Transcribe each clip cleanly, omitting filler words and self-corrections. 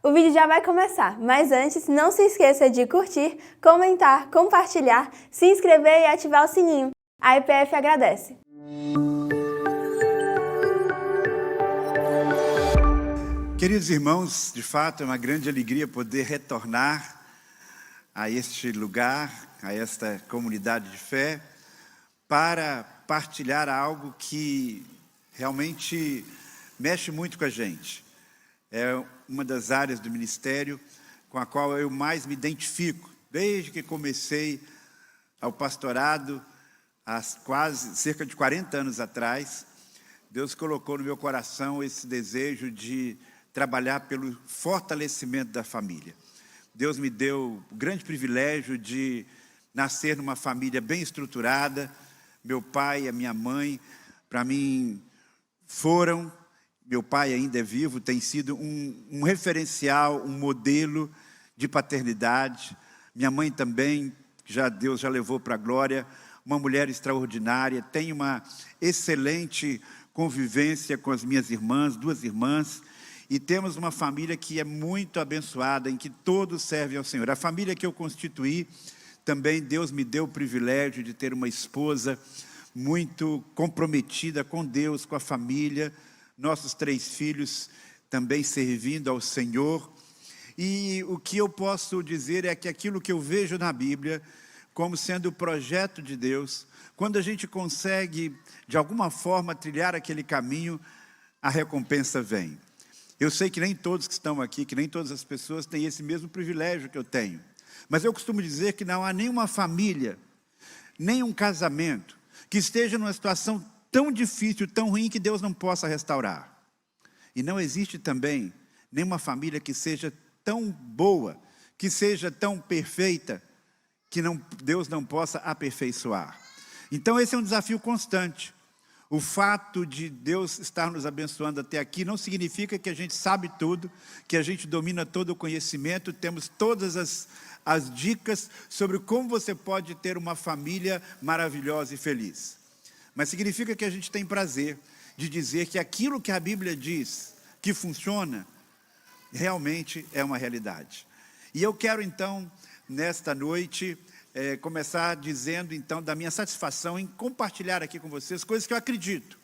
O vídeo já vai começar, mas antes, não se esqueça de curtir, comentar, compartilhar, se inscrever e ativar o sininho. A IPF agradece. Queridos irmãos, de fato é uma grande alegria poder retornar a este lugar, a esta comunidade de fé, para partilhar algo que realmente mexe muito com a gente. É uma das áreas do ministério com a qual eu mais me identifico, desde que comecei ao pastorado, há quase cerca de 40 anos atrás. Deus colocou no meu coração esse desejo de trabalhar pelo fortalecimento da família. Deus me deu o grande privilégio de nascer numa família bem estruturada. Meu pai e a minha mãe, para mim, meu pai ainda é vivo, tem sido um referencial, um modelo de paternidade. Minha mãe também, Deus já levou para a glória, uma mulher extraordinária, tem uma excelente convivência com as minhas irmãs, 2 irmãs, e temos uma família que é muito abençoada, em que todos servem ao Senhor. A família que eu constituí, também Deus me deu o privilégio de ter uma esposa muito comprometida com Deus, com a família, nossos 3 filhos também servindo ao Senhor. E o que eu posso dizer é que aquilo que eu vejo na Bíblia como sendo o projeto de Deus, quando a gente consegue, de alguma forma, trilhar aquele caminho, a recompensa vem. Eu sei que nem todos que estão aqui, que nem todas as pessoas têm esse mesmo privilégio que eu tenho. Mas eu costumo dizer que não há nenhuma família, nem um casamento, que esteja numa situação tão difícil, tão ruim, que Deus não possa restaurar. E não existe também nenhuma família que seja tão boa, que seja tão perfeita, que Deus não possa aperfeiçoar. Então esse é um desafio constante. O fato de Deus estar nos abençoando até aqui não significa que a gente sabe tudo, que a gente domina todo o conhecimento, temos todas as dicas sobre como você pode ter uma família maravilhosa e feliz. Mas significa que a gente tem prazer de dizer que aquilo que a Bíblia diz que funciona, realmente é uma realidade. E eu quero então, nesta noite, começar dizendo então da minha satisfação em compartilhar aqui com vocês coisas que eu acredito.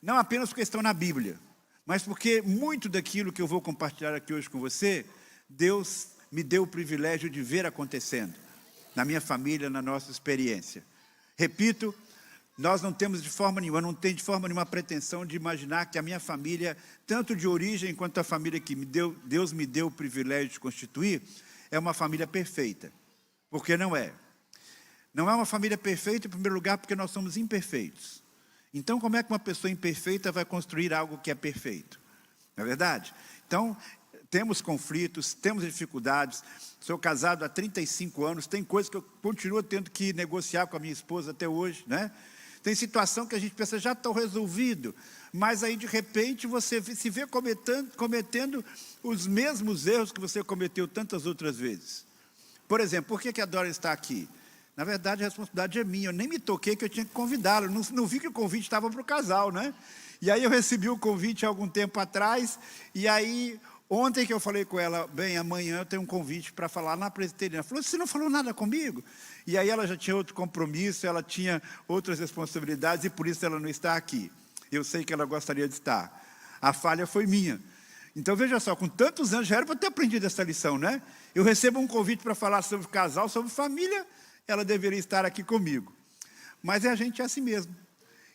Não apenas porque estão na Bíblia, mas porque muito daquilo que eu vou compartilhar aqui hoje com você, Deus me deu o privilégio de ver acontecendo na minha família, na nossa experiência. Repito, nós não temos de forma nenhuma, eu não tenho de forma nenhuma a pretensão de imaginar que a minha família, tanto de origem quanto a família que Deus me deu o privilégio de constituir, é uma família perfeita. Porque não é. Não é uma família perfeita, em primeiro lugar, porque nós somos imperfeitos. Então, como é que uma pessoa imperfeita vai construir algo que é perfeito? Não é verdade? Então, temos conflitos, temos dificuldades. Sou casado há 35 anos, tem coisas que eu continuo tendo que negociar com a minha esposa até hoje, né? Tem situação que a gente pensa, já estou resolvido, mas aí de repente você se vê cometendo os mesmos erros que você cometeu tantas outras vezes. Por exemplo, por que a Dora está aqui? Na verdade, a responsabilidade é minha, eu nem me toquei que eu tinha que convidá-la, não vi que o convite estava para o casal, né? E aí eu recebi o convite há algum tempo atrás, e aí ontem que eu falei com ela, bem, amanhã eu tenho um convite para falar na presbiteriana. Ela falou, você não falou nada comigo? E aí ela já tinha outro compromisso, ela tinha outras responsabilidades e por isso ela não está aqui. Eu sei que ela gostaria de estar. A falha foi minha. Então veja só, com tantos anos já era para ter aprendido essa lição, né? Eu recebo um convite para falar sobre casal, sobre família, ela deveria estar aqui comigo. Mas a gente é assim mesmo,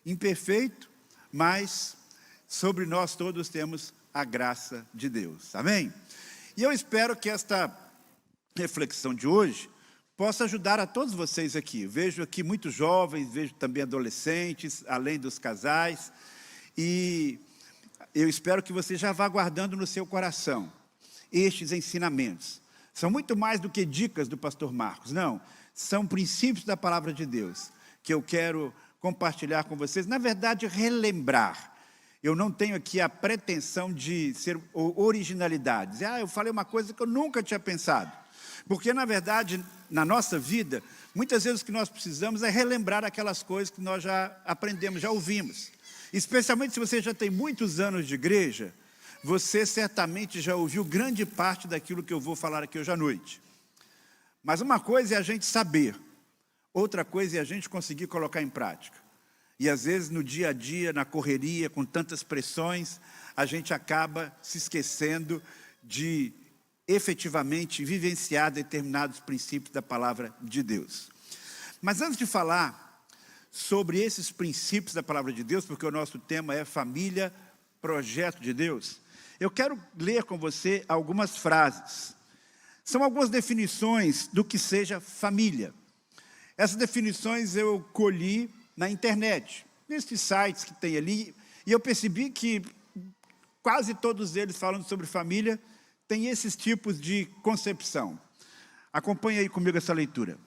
imperfeito, mas sobre nós todos temos a graça de Deus, amém? E eu espero que esta reflexão de hoje possa ajudar a todos vocês aqui. Vejo aqui muitos jovens, vejo também adolescentes, além dos casais, e eu espero que você já vá guardando no seu coração estes ensinamentos. São muito mais do que dicas do pastor Marcos, não, são princípios da palavra de Deus, que eu quero compartilhar com vocês, na verdade relembrar. Eu não tenho aqui a pretensão de ser originalidade. Eu falei uma coisa que eu nunca tinha pensado. Porque, na verdade, na nossa vida, muitas vezes o que nós precisamos é relembrar aquelas coisas que nós já aprendemos, já ouvimos. Especialmente se você já tem muitos anos de igreja, você certamente já ouviu grande parte daquilo que eu vou falar aqui hoje à noite. Mas uma coisa é a gente saber, outra coisa é a gente conseguir colocar em prática. E às vezes no dia a dia, na correria, com tantas pressões, a gente acaba se esquecendo de efetivamente vivenciar determinados princípios da palavra de Deus. Mas antes de falar sobre esses princípios da palavra de Deus, porque o nosso tema é família, projeto de Deus, eu quero ler com você algumas frases. São algumas definições do que seja família. Essas definições eu colhi na internet, nesses sites que tem ali, e eu percebi que quase todos eles falando sobre família têm esses tipos de concepção. Acompanhe aí comigo essa leitura.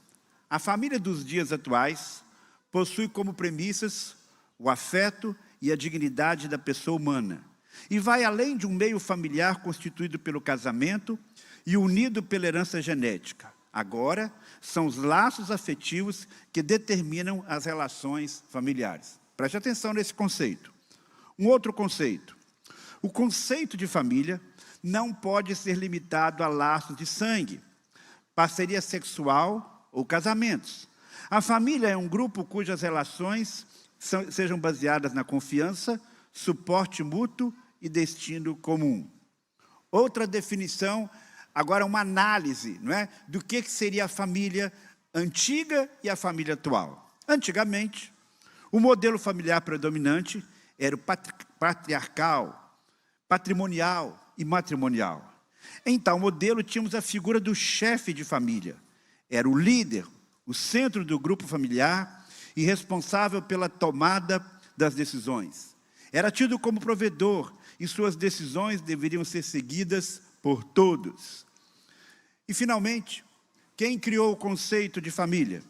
A família dos dias atuais possui como premissas o afeto e a dignidade da pessoa humana, e vai além de um meio familiar constituído pelo casamento e unido pela herança genética. Agora, são os laços afetivos que determinam as relações familiares. Preste atenção nesse conceito. Um outro conceito. O conceito de família não pode ser limitado a laços de sangue, parceria sexual ou casamentos. A família é um grupo cujas relações sejam baseadas na confiança, suporte mútuo e destino comum. Outra definição, agora uma análise, não é, do que seria a família antiga e a família atual. Antigamente, o modelo familiar predominante era o patriarcal, patrimonial e matrimonial. Em tal modelo, tínhamos a figura do chefe de família. Era o líder, o centro do grupo familiar e responsável pela tomada das decisões. Era tido como provedor e suas decisões deveriam ser seguidas por todos. E, finalmente, quem criou o conceito de família?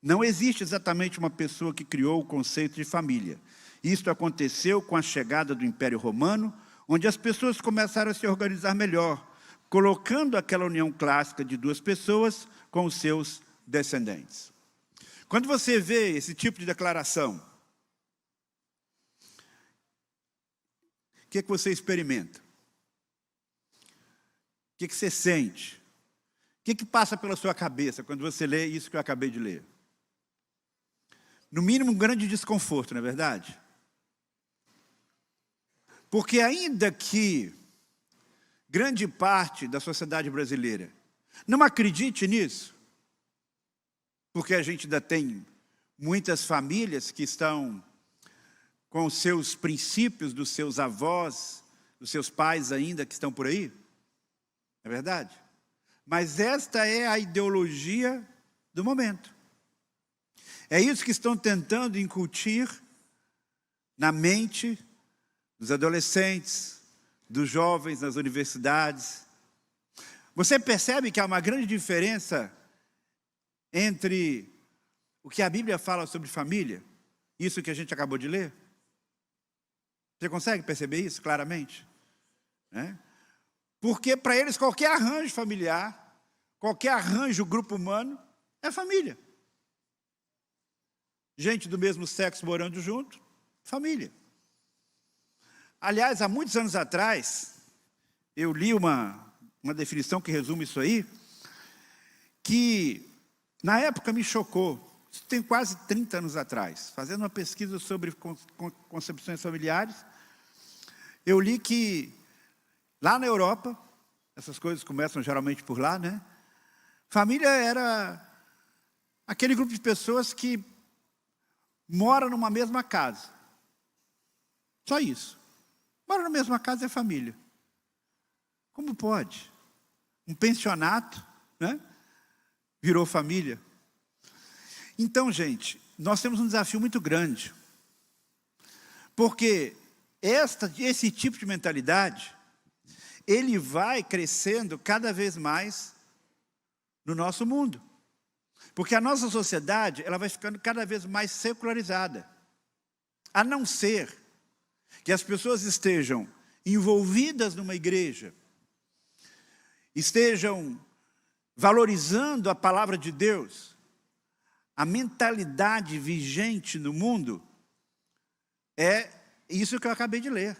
Não existe exatamente uma pessoa que criou o conceito de família. Isto aconteceu com a chegada do Império Romano, onde as pessoas começaram a se organizar melhor, colocando aquela união clássica de duas pessoas com os seus descendentes. Quando você vê esse tipo de declaração, o que você experimenta? O que você sente? O que passa pela sua cabeça quando você lê isso que eu acabei de ler? No mínimo, um grande desconforto, não é verdade? Porque ainda que grande parte da sociedade brasileira não acredite nisso, porque a gente ainda tem muitas famílias que estão com os seus princípios dos seus avós, dos seus pais ainda que estão por aí, não é verdade? Mas esta é a ideologia do momento. É isso que estão tentando incutir na mente dos adolescentes, dos jovens nas universidades. Você percebe que há uma grande diferença entre o que a Bíblia fala sobre família, isso que a gente acabou de ler? Você consegue perceber isso claramente? Porque para eles qualquer arranjo familiar, qualquer arranjo grupo humano, é família. Gente do mesmo sexo morando junto, família. Aliás, há muitos anos atrás, eu li uma definição que resume isso aí, que na época me chocou. Isso tem quase 30 anos atrás, fazendo uma pesquisa sobre concepções familiares, eu li que lá na Europa, essas coisas começam geralmente por lá, né? Família era aquele grupo de pessoas que mora numa mesma casa. Só isso. Mora na mesma casa é família. Como pode? Um pensionato, né? Virou família. Então, gente, nós temos um desafio muito grande. Porque esse tipo de mentalidade, ele vai crescendo cada vez mais no nosso mundo. Porque a nossa sociedade, ela vai ficando cada vez mais secularizada. A não ser que as pessoas estejam envolvidas numa igreja, estejam valorizando a palavra de Deus, a mentalidade vigente no mundo é isso que eu acabei de ler.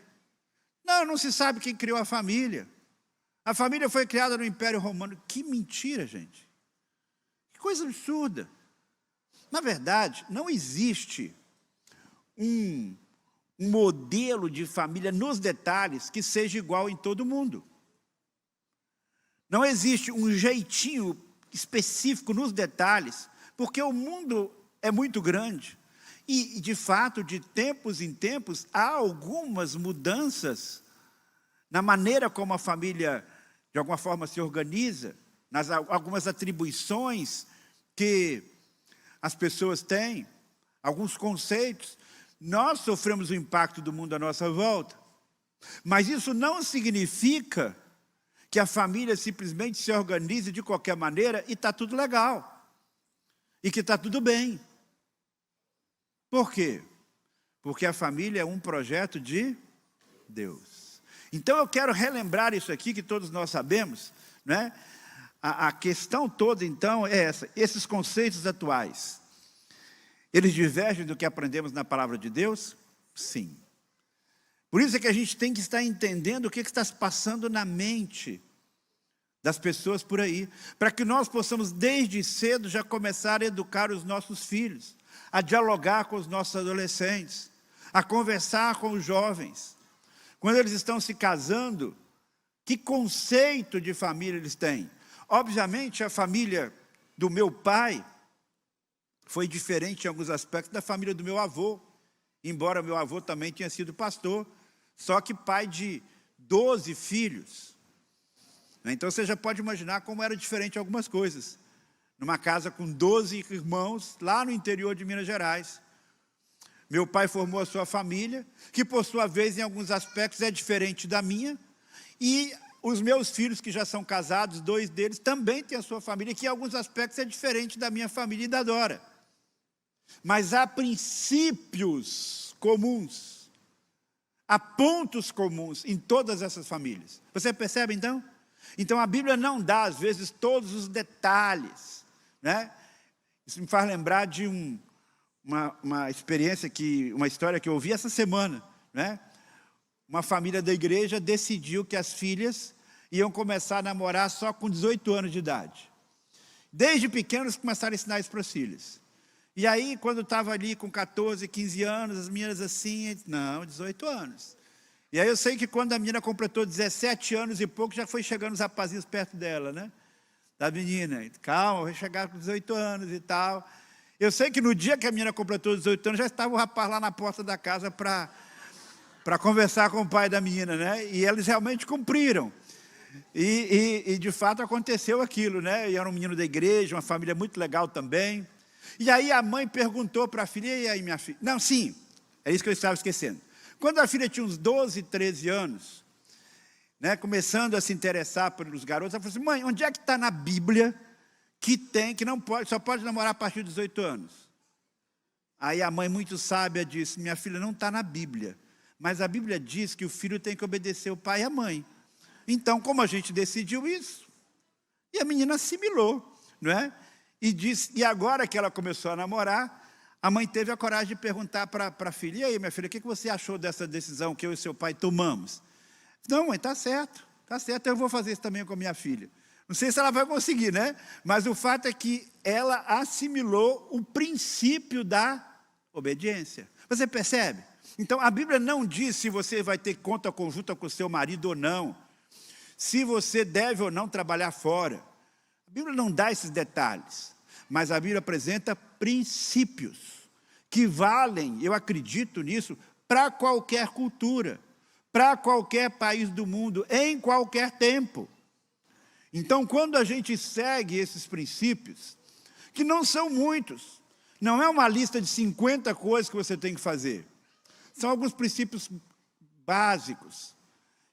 Não, não se sabe quem criou a família. A família foi criada no Império Romano. Que mentira, gente. Que coisa absurda. Na verdade, não existe um modelo de família nos detalhes que seja igual em todo mundo. Não existe um jeitinho específico nos detalhes, porque o mundo é muito grande. E, de fato, de tempos em tempos, há algumas mudanças na maneira como a família, de alguma forma, se organiza, nas algumas atribuições que as pessoas têm, alguns conceitos. Nós sofremos o impacto do mundo à nossa volta, mas isso não significa que a família simplesmente se organize de qualquer maneira e está tudo legal, e que está tudo bem. Por quê? Porque a família é um projeto de Deus. Então eu quero relembrar isso aqui, que todos nós sabemos, né? A questão toda, então, é essa. Esses conceitos atuais, eles divergem do que aprendemos na palavra de Deus? Sim. Por isso é que a gente tem que estar entendendo o que está se passando na mente das pessoas por aí, para que nós possamos, desde cedo, já começar a educar os nossos filhos, a dialogar com os nossos adolescentes, a conversar com os jovens. Quando eles estão se casando, que conceito de família eles têm? Obviamente, a família do meu pai foi diferente em alguns aspectos da família do meu avô, embora meu avô também tenha sido pastor, só que pai de 12 filhos. Então você já pode imaginar como era diferente algumas coisas. Numa casa com 12 irmãos, lá no interior de Minas Gerais. Meu pai formou a sua família, que por sua vez, em alguns aspectos, é diferente da minha. E os meus filhos, que já são casados, 2 deles, também têm a sua família, que em alguns aspectos é diferente da minha família e da Dora. Mas há princípios comuns, há pontos comuns em todas essas famílias. Você percebe, então? Então, a Bíblia não dá, às vezes, todos os detalhes, né? Isso me faz lembrar de uma experiência, uma história que eu ouvi essa semana, né? Uma família da igreja decidiu que as filhas iam começar a namorar só com 18 anos de idade. Desde pequenos começaram a ensinar isso para os filhos. E aí, quando estava ali com 14, 15 anos, as meninas assim, não, 18 anos. E aí eu sei que quando a menina completou 17 anos e pouco, já foi chegando os rapazinhos perto dela, né? Da menina, calma, vai chegar com 18 anos e tal. Eu sei que no dia que a menina completou 18 anos, já estava o rapaz lá na porta da casa para conversar com o pai da menina, né? E eles realmente cumpriram. E de fato aconteceu aquilo, né? E era um menino da igreja, uma família muito legal também. E aí a mãe perguntou para a filha, e aí minha filha? Não, sim, é isso que eu estava esquecendo. Quando a filha tinha uns 12, 13 anos, né, começando a se interessar pelos garotos, ela falou assim, mãe, onde é que está na Bíblia que não pode, só pode namorar a partir dos 18 anos? Aí a mãe, muito sábia, disse, minha filha, não está na Bíblia, mas a Bíblia diz que o filho tem que obedecer o pai e a mãe. Então, como a gente decidiu isso, e a menina assimilou, não é? E agora que ela começou a namorar, a mãe teve a coragem de perguntar para a filha, e aí, minha filha, o que você achou dessa decisão que eu e seu pai tomamos? Não, mãe, está certo, eu vou fazer isso também com a minha filha. Não sei se ela vai conseguir, né? Mas o fato é que ela assimilou o princípio da obediência. Você percebe? Então, a Bíblia não diz se você vai ter conta conjunta com o seu marido ou não, se você deve ou não trabalhar fora. A Bíblia não dá esses detalhes, mas a Bíblia apresenta princípios que valem, eu acredito nisso, para qualquer cultura, para qualquer país do mundo, em qualquer tempo. Então, quando a gente segue esses princípios, que não são muitos, não é uma lista de 50 coisas que você tem que fazer, são alguns princípios básicos,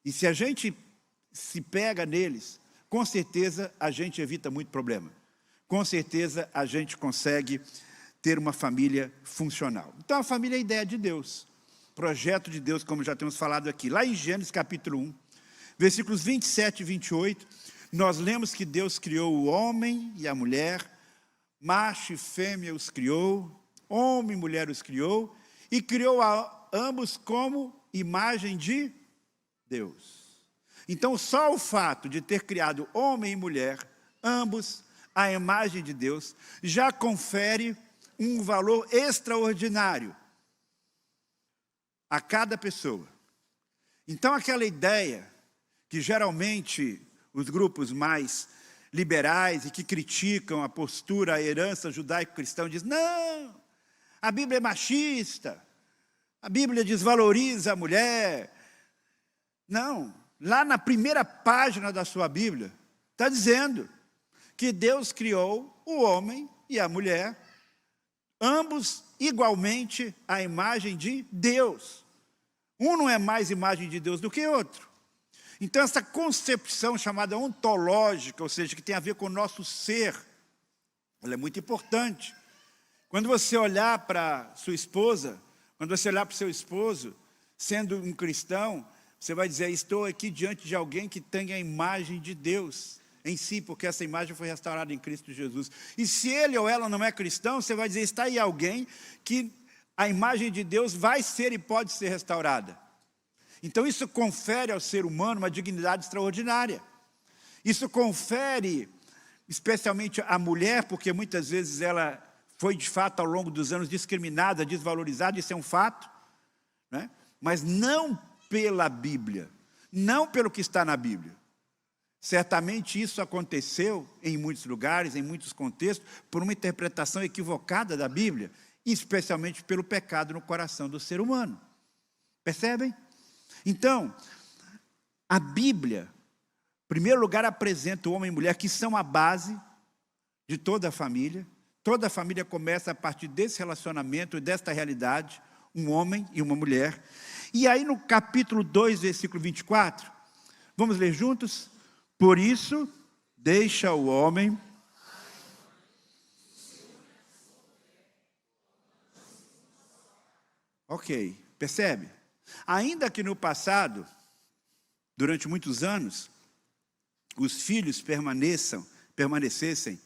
e se a gente se pega neles, com certeza a gente evita muito problema. Com certeza a gente consegue ter uma família funcional. Então a família é a ideia de Deus, projeto de Deus, como já temos falado aqui. Lá em Gênesis capítulo 1, versículos 27 e 28, nós lemos que Deus criou o homem e a mulher, macho e fêmea os criou, homem e mulher os criou, e criou a ambos como imagem de Deus. Então, só o fato de ter criado homem e mulher, ambos à imagem de Deus, já confere um valor extraordinário a cada pessoa. Então, aquela ideia que geralmente os grupos mais liberais e que criticam a postura, a herança judaico-cristã, dizem, não, a Bíblia é machista, a Bíblia desvaloriza a mulher. Não, lá na primeira página da sua Bíblia, está dizendo que Deus criou o homem e a mulher, ambos igualmente à imagem de Deus. Um não é mais imagem de Deus do que outro. Então, essa concepção chamada ontológica, ou seja, que tem a ver com o nosso ser, ela é muito importante. Quando você olhar para sua esposa, quando você olhar para o seu esposo, sendo um cristão, você vai dizer, estou aqui diante de alguém que tem a imagem de Deus em si, porque essa imagem foi restaurada em Cristo Jesus. E se ele ou ela não é cristão, você vai dizer, está aí alguém que a imagem de Deus vai ser e pode ser restaurada. Então isso confere ao ser humano uma dignidade extraordinária. Isso confere, especialmente à mulher, porque muitas vezes ela foi de fato ao longo dos anos discriminada, desvalorizada, isso é um fato, né? Mas não pela Bíblia, não pelo que está na Bíblia. Certamente isso aconteceu em muitos lugares, em muitos contextos, por uma interpretação equivocada da Bíblia, especialmente pelo pecado no coração do ser humano. Percebem? Então, a Bíblia, em primeiro lugar, apresenta o homem e mulher, que são a base de toda a família. Toda a família começa a partir desse relacionamento e desta realidade, um homem e uma mulher. E aí no capítulo 2, versículo 24, vamos ler juntos? Por isso, deixa o homem... Ok, percebe? Ainda que no passado, durante muitos anos, os filhos permanecessem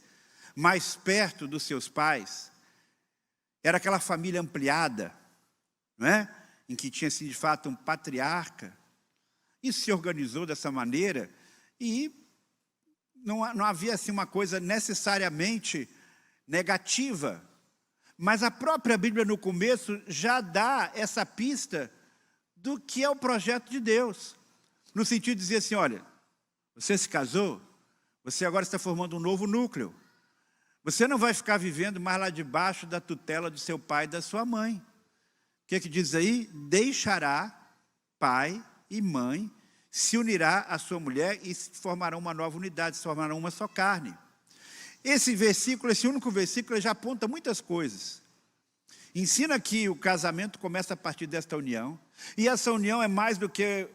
mais perto dos seus pais, era aquela família ampliada, não é? Em que tinha sido de fato um patriarca, isso se organizou dessa maneira e não havia assim uma coisa necessariamente negativa, mas a própria Bíblia no começo já dá essa pista do que é o projeto de Deus, no sentido de dizer assim, olha, você se casou, você agora está formando um novo núcleo, você não vai ficar vivendo mais lá debaixo da tutela do seu pai e da sua mãe. O que é que diz aí? Deixará pai e mãe, se unirá à sua mulher e formarão uma nova unidade, se formarão uma só carne. Esse versículo, esse único versículo, já aponta muitas coisas. Ensina que o casamento começa a partir desta união, e essa união é mais do que,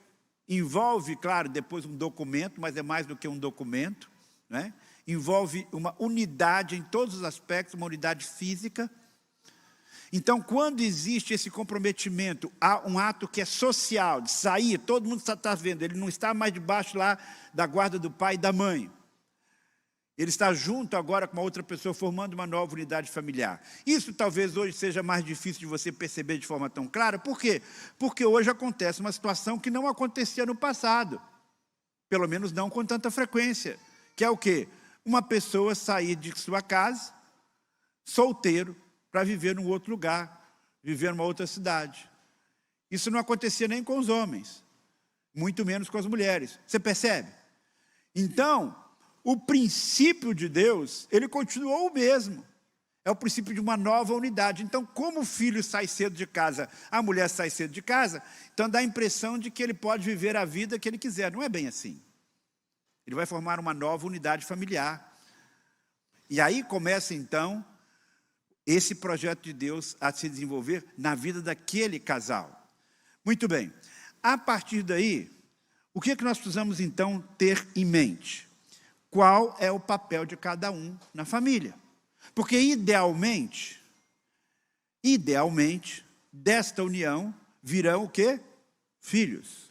envolve, claro, depois um documento, mas é mais do que um documento, né? Envolve uma unidade em todos os aspectos, uma unidade física. Então, quando existe esse comprometimento, há um ato que é social, de sair, todo mundo está vendo, ele não está mais debaixo lá da guarda do pai e da mãe. Ele está junto agora com uma outra pessoa, formando uma nova unidade familiar. Isso talvez hoje seja mais difícil de você perceber de forma tão clara. Por quê? Porque hoje acontece uma situação que não acontecia no passado. Pelo menos não com tanta frequência. Que é o quê? Uma pessoa sair de sua casa, solteiro, para viver num outro lugar, viver numa outra cidade. Isso não acontecia nem com os homens, muito menos com as mulheres. Você percebe? Então, o princípio de Deus, ele continuou o mesmo. É o princípio de uma nova unidade. Então, como o filho sai cedo de casa, a mulher sai cedo de casa, então dá a impressão de que ele pode viver a vida que ele quiser. Não é bem assim. Ele vai formar uma nova unidade familiar. E aí começa, então, esse projeto de Deus a se desenvolver na vida daquele casal. Muito bem. A partir daí, o que é que nós precisamos, então, ter em mente? Qual é o papel de cada um na família? Porque, idealmente, desta união virão o quê? Filhos.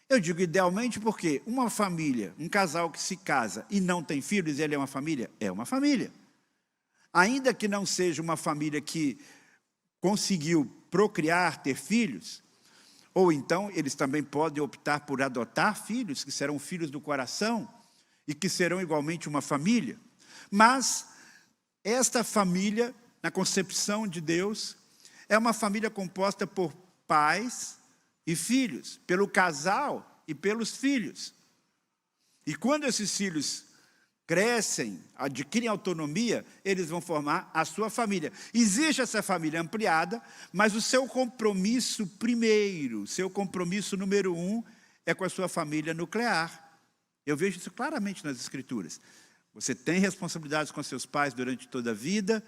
Eu digo idealmente porque uma família, um casal que se casa e não tem filhos, ele é uma família? É uma família. Ainda que não seja uma família que conseguiu procriar, ter filhos, Ou então, eles também podem optar por adotar filhos, que serão filhos do coração, e que serão igualmente uma família. Mas esta família, na concepção de Deus, é uma família composta por pais e filhos, pelo casal e pelos filhos. E quando esses filhos crescem, adquirem autonomia, eles vão formar a sua família. Existe essa família ampliada, mas o seu compromisso primeiro, seu compromisso número 1, é com a sua família nuclear. Eu vejo isso claramente nas Escrituras. Você tem responsabilidades com seus pais durante toda a vida,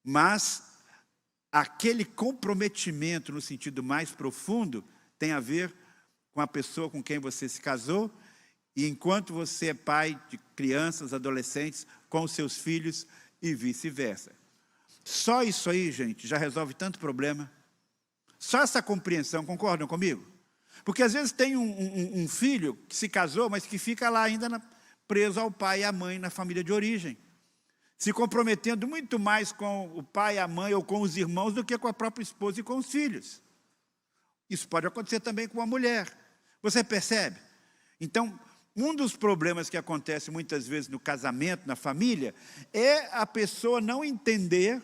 mas aquele comprometimento no sentido mais profundo tem a ver com a pessoa com quem você se casou, e enquanto você é pai de crianças, adolescentes, com os seus filhos e vice-versa. Só isso aí, gente, já resolve tanto problema. Só essa compreensão, concordam comigo? Porque às vezes tem um filho que se casou, mas que fica lá ainda preso ao pai e à mãe na família de origem, se comprometendo muito mais com o pai, a mãe ou com os irmãos do que com a própria esposa e com os filhos. Isso pode acontecer também com a mulher. Você percebe? Então, um dos problemas que acontece muitas vezes no casamento, na família, é a pessoa não entender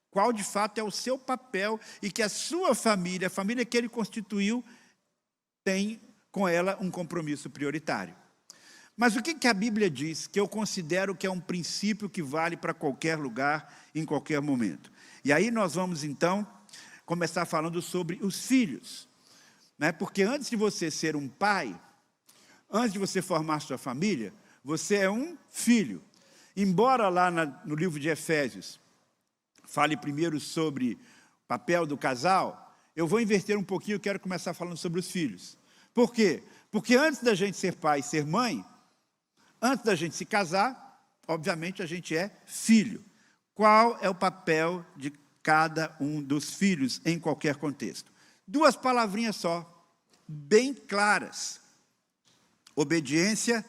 qual de fato é o seu papel e que a sua família, a família que ele constituiu, tem com ela um compromisso prioritário. Mas o que a Bíblia diz, que eu considero que é um princípio que vale para qualquer lugar, em qualquer momento? E aí nós vamos então começar falando sobre os filhos, né? Porque antes de você ser um pai, antes de você formar sua família, você é um filho. Embora lá no livro de Efésios fale primeiro sobre o papel do casal, eu vou inverter um pouquinho, eu quero começar falando sobre os filhos. Por quê? Porque antes da gente ser pai e ser mãe, antes da gente se casar, obviamente a gente é filho. Qual é o papel de cada um dos filhos em qualquer contexto? 2 palavrinhas só, bem claras: obediência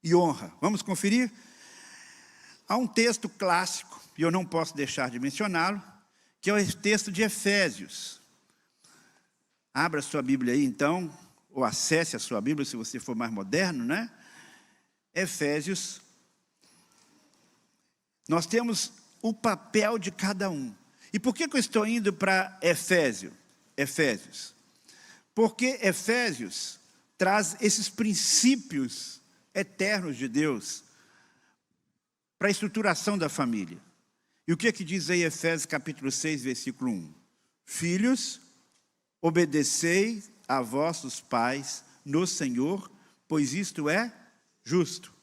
e honra. Vamos conferir? Há um texto clássico, e eu não posso deixar de mencioná-lo, que é o texto de Efésios. Abra sua Bíblia aí, então, ou acesse a sua Bíblia, se você for mais moderno, né? Efésios. Nós temos o papel de cada um. E por que eu estou indo para Efésios? Porque Efésios traz esses princípios eternos de Deus para a estruturação da família. E o que diz aí Efésios capítulo 6, versículo 1? Filhos, obedecei a vossos pais no Senhor, pois isto é justo.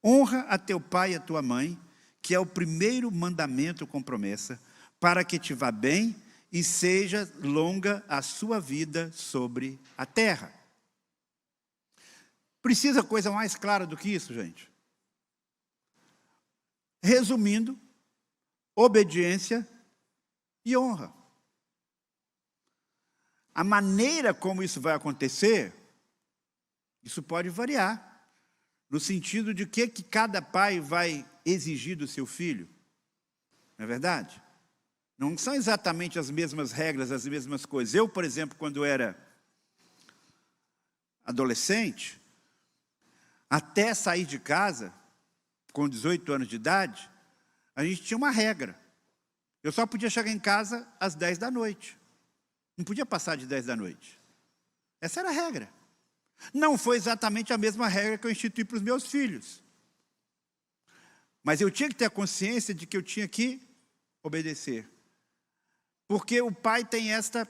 Honra a teu pai e a tua mãe, que é o primeiro mandamento com promessa, para que te vá bem e seja longa a sua vida sobre a terra. Precisa coisa mais clara do que isso, gente? Resumindo, obediência e honra. A maneira como isso vai acontecer, isso pode variar, no sentido de que cada pai vai exigir do seu filho. Não é verdade? Não são exatamente as mesmas regras, as mesmas coisas. Eu, por exemplo, quando era adolescente, até sair de casa, com 18 anos de idade, a gente tinha uma regra. Eu só podia chegar em casa às 10 da noite. Não podia passar de 10 da noite. Essa era a regra. Não foi exatamente a mesma regra que eu instituí para os meus filhos. Mas eu tinha que ter a consciência de que eu tinha que obedecer. Porque o pai tem esta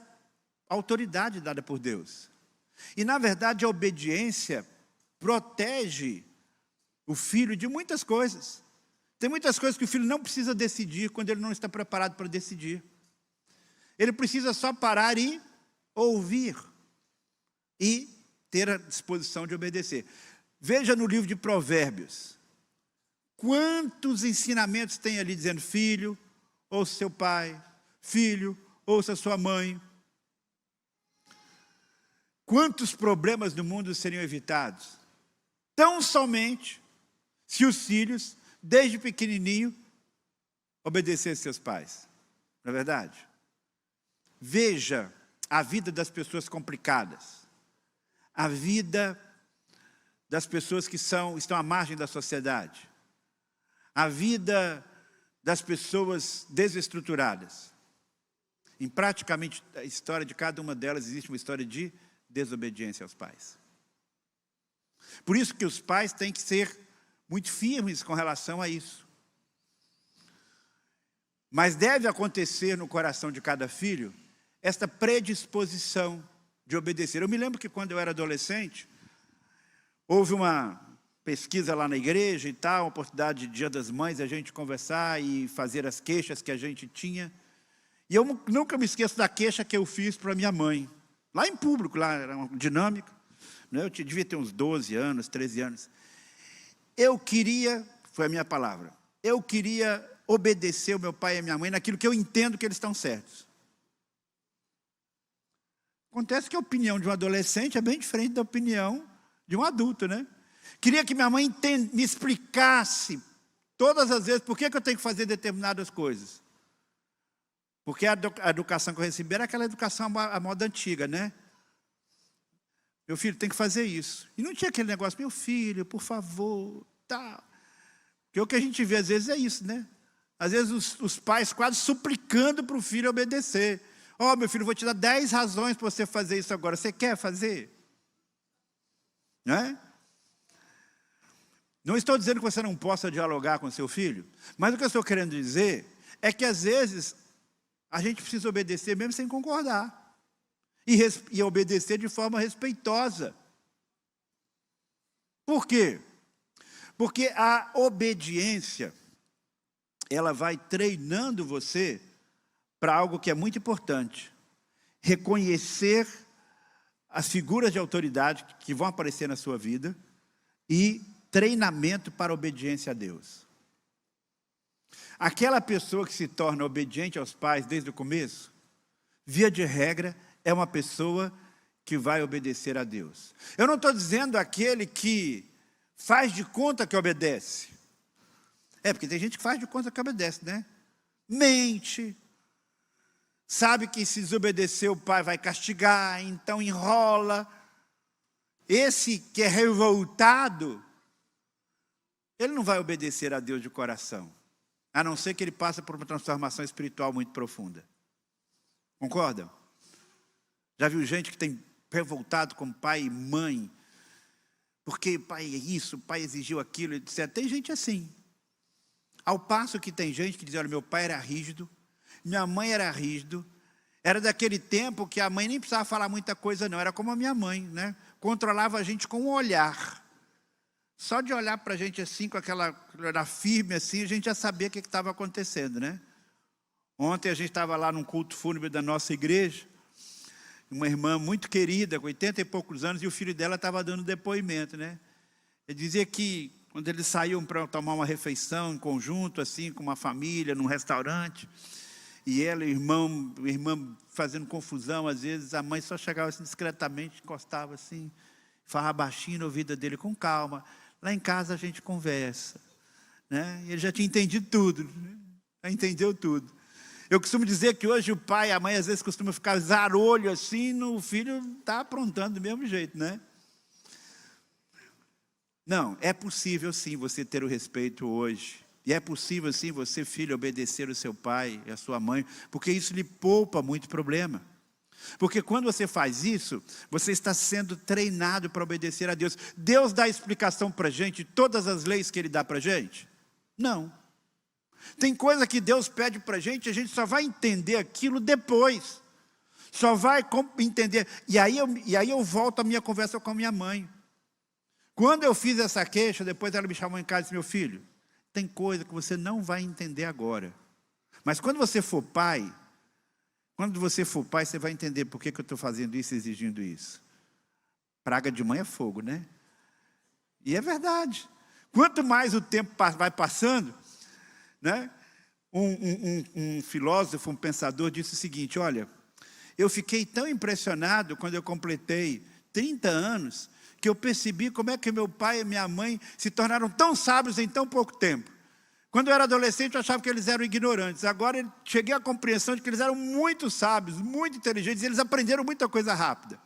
autoridade dada por Deus. E, na verdade, a obediência protege o filho de muitas coisas. Tem muitas coisas que o filho não precisa decidir quando ele não está preparado para decidir. Ele precisa só parar e ouvir e ter a disposição de obedecer. Veja no livro de Provérbios, quantos ensinamentos tem ali dizendo: filho, ouça seu pai, filho, ouça sua mãe. Quantos problemas do mundo seriam evitados? Tão somente se os filhos, desde pequenininho, obedecessem seus pais. Não é verdade? Veja a vida das pessoas complicadas, a vida das pessoas que estão à margem da sociedade, a vida das pessoas desestruturadas. Em praticamente a história de cada uma delas existe uma história de desobediência aos pais. Por isso que os pais têm que ser muito firmes com relação a isso. Mas deve acontecer no coração de cada filho esta predisposição de obedecer. Eu me lembro que quando eu era adolescente, houve uma pesquisa lá na igreja e tal, uma oportunidade de Dia das Mães, a gente conversar e fazer as queixas que a gente tinha. E eu nunca me esqueço da queixa que eu fiz para minha mãe. Lá em público, lá era uma dinâmica. Eu devia ter uns 12 anos, 13 anos. Eu queria, foi a minha palavra, eu queria obedecer o meu pai e a minha mãe naquilo que eu entendo que eles estão certos. Acontece que a opinião de um adolescente é bem diferente da opinião de um adulto, né? Queria que minha mãe me explicasse todas as vezes por que eu tenho que fazer determinadas coisas. Porque a educação que eu recebi era aquela educação à moda antiga, né? Meu filho tem que fazer isso. E não tinha aquele negócio, meu filho, por favor, tal. Porque o que a gente vê às vezes é isso, né? Às vezes os pais quase suplicando para o filho obedecer. Ó, meu filho, vou te dar 10 razões para você fazer isso agora. Você quer fazer? Não é? Não estou dizendo que você não possa dialogar com seu filho, mas o que eu estou querendo dizer é que às vezes a gente precisa obedecer mesmo sem concordar. E obedecer de forma respeitosa. Por quê? Porque a obediência, ela vai treinando você para algo que é muito importante. Reconhecer as figuras de autoridade que vão aparecer na sua vida e treinamento para a obediência a Deus. Aquela pessoa que se torna obediente aos pais desde o começo, via de regra, é uma pessoa que vai obedecer a Deus. Eu não estou dizendo aquele que faz de conta que obedece. Porque tem gente que faz de conta que obedece, né? Mente. Sabe que se desobedecer o pai vai castigar, então enrola. Esse que é revoltado, ele não vai obedecer a Deus de coração. A não ser que ele passe por uma transformação espiritual muito profunda. Concordam? Já viu gente que tem revoltado com pai e mãe, porque pai é isso, o pai exigiu aquilo, etc. Tem gente assim. Ao passo que tem gente que diz, olha, meu pai era rígido, minha mãe era rígido, era daquele tempo que a mãe nem precisava falar muita coisa não, era como a minha mãe, né? Controlava a gente com o olhar. Só de olhar para a gente assim, com aquela olhar firme assim, a gente já sabia o que estava acontecendo, né? Ontem a gente estava lá num culto fúnebre da nossa igreja, uma irmã muito querida, com 80 e poucos anos, e o filho dela estava dando depoimento, né? Ele dizia que quando eles saíam para tomar uma refeição em conjunto, assim, com uma família, num restaurante, e ela e o irmão fazendo confusão, às vezes a mãe só chegava assim discretamente, encostava assim, falava baixinho no ouvido dele, com calma. Lá em casa a gente conversa, né? E ele já tinha entendido tudo, né? Já entendeu tudo. Eu costumo dizer que hoje o pai e a mãe às vezes costumam ficar zarolho assim, no filho está aprontando do mesmo jeito, né? Não, é possível sim você ter o respeito hoje. E é possível sim você, filho, obedecer o seu pai e a sua mãe, porque isso lhe poupa muito problema. Porque quando você faz isso, você está sendo treinado para obedecer a Deus. Deus dá explicação para a gente, todas as leis que Ele dá para a gente? Não. Tem coisa que Deus pede para a gente só vai entender aquilo depois. Só vai entender. E aí eu volto à minha conversa com a minha mãe. Quando eu fiz essa queixa, depois ela me chamou em casa e disse, meu filho, tem coisa que você não vai entender agora. Mas quando você for pai, você vai entender por que eu estou fazendo isso e exigindo isso. Praga de mãe é fogo, né? E é verdade. Quanto mais o tempo vai passando, né? Um filósofo, um pensador disse o seguinte, olha, eu fiquei tão impressionado quando eu completei 30 anos, que eu percebi como é que meu pai e minha mãe se tornaram tão sábios em tão pouco tempo. Quando eu era adolescente, eu achava que eles eram ignorantes. Agora, eu cheguei à compreensão de que eles eram muito sábios, muito inteligentes, e eles aprenderam muita coisa rápida.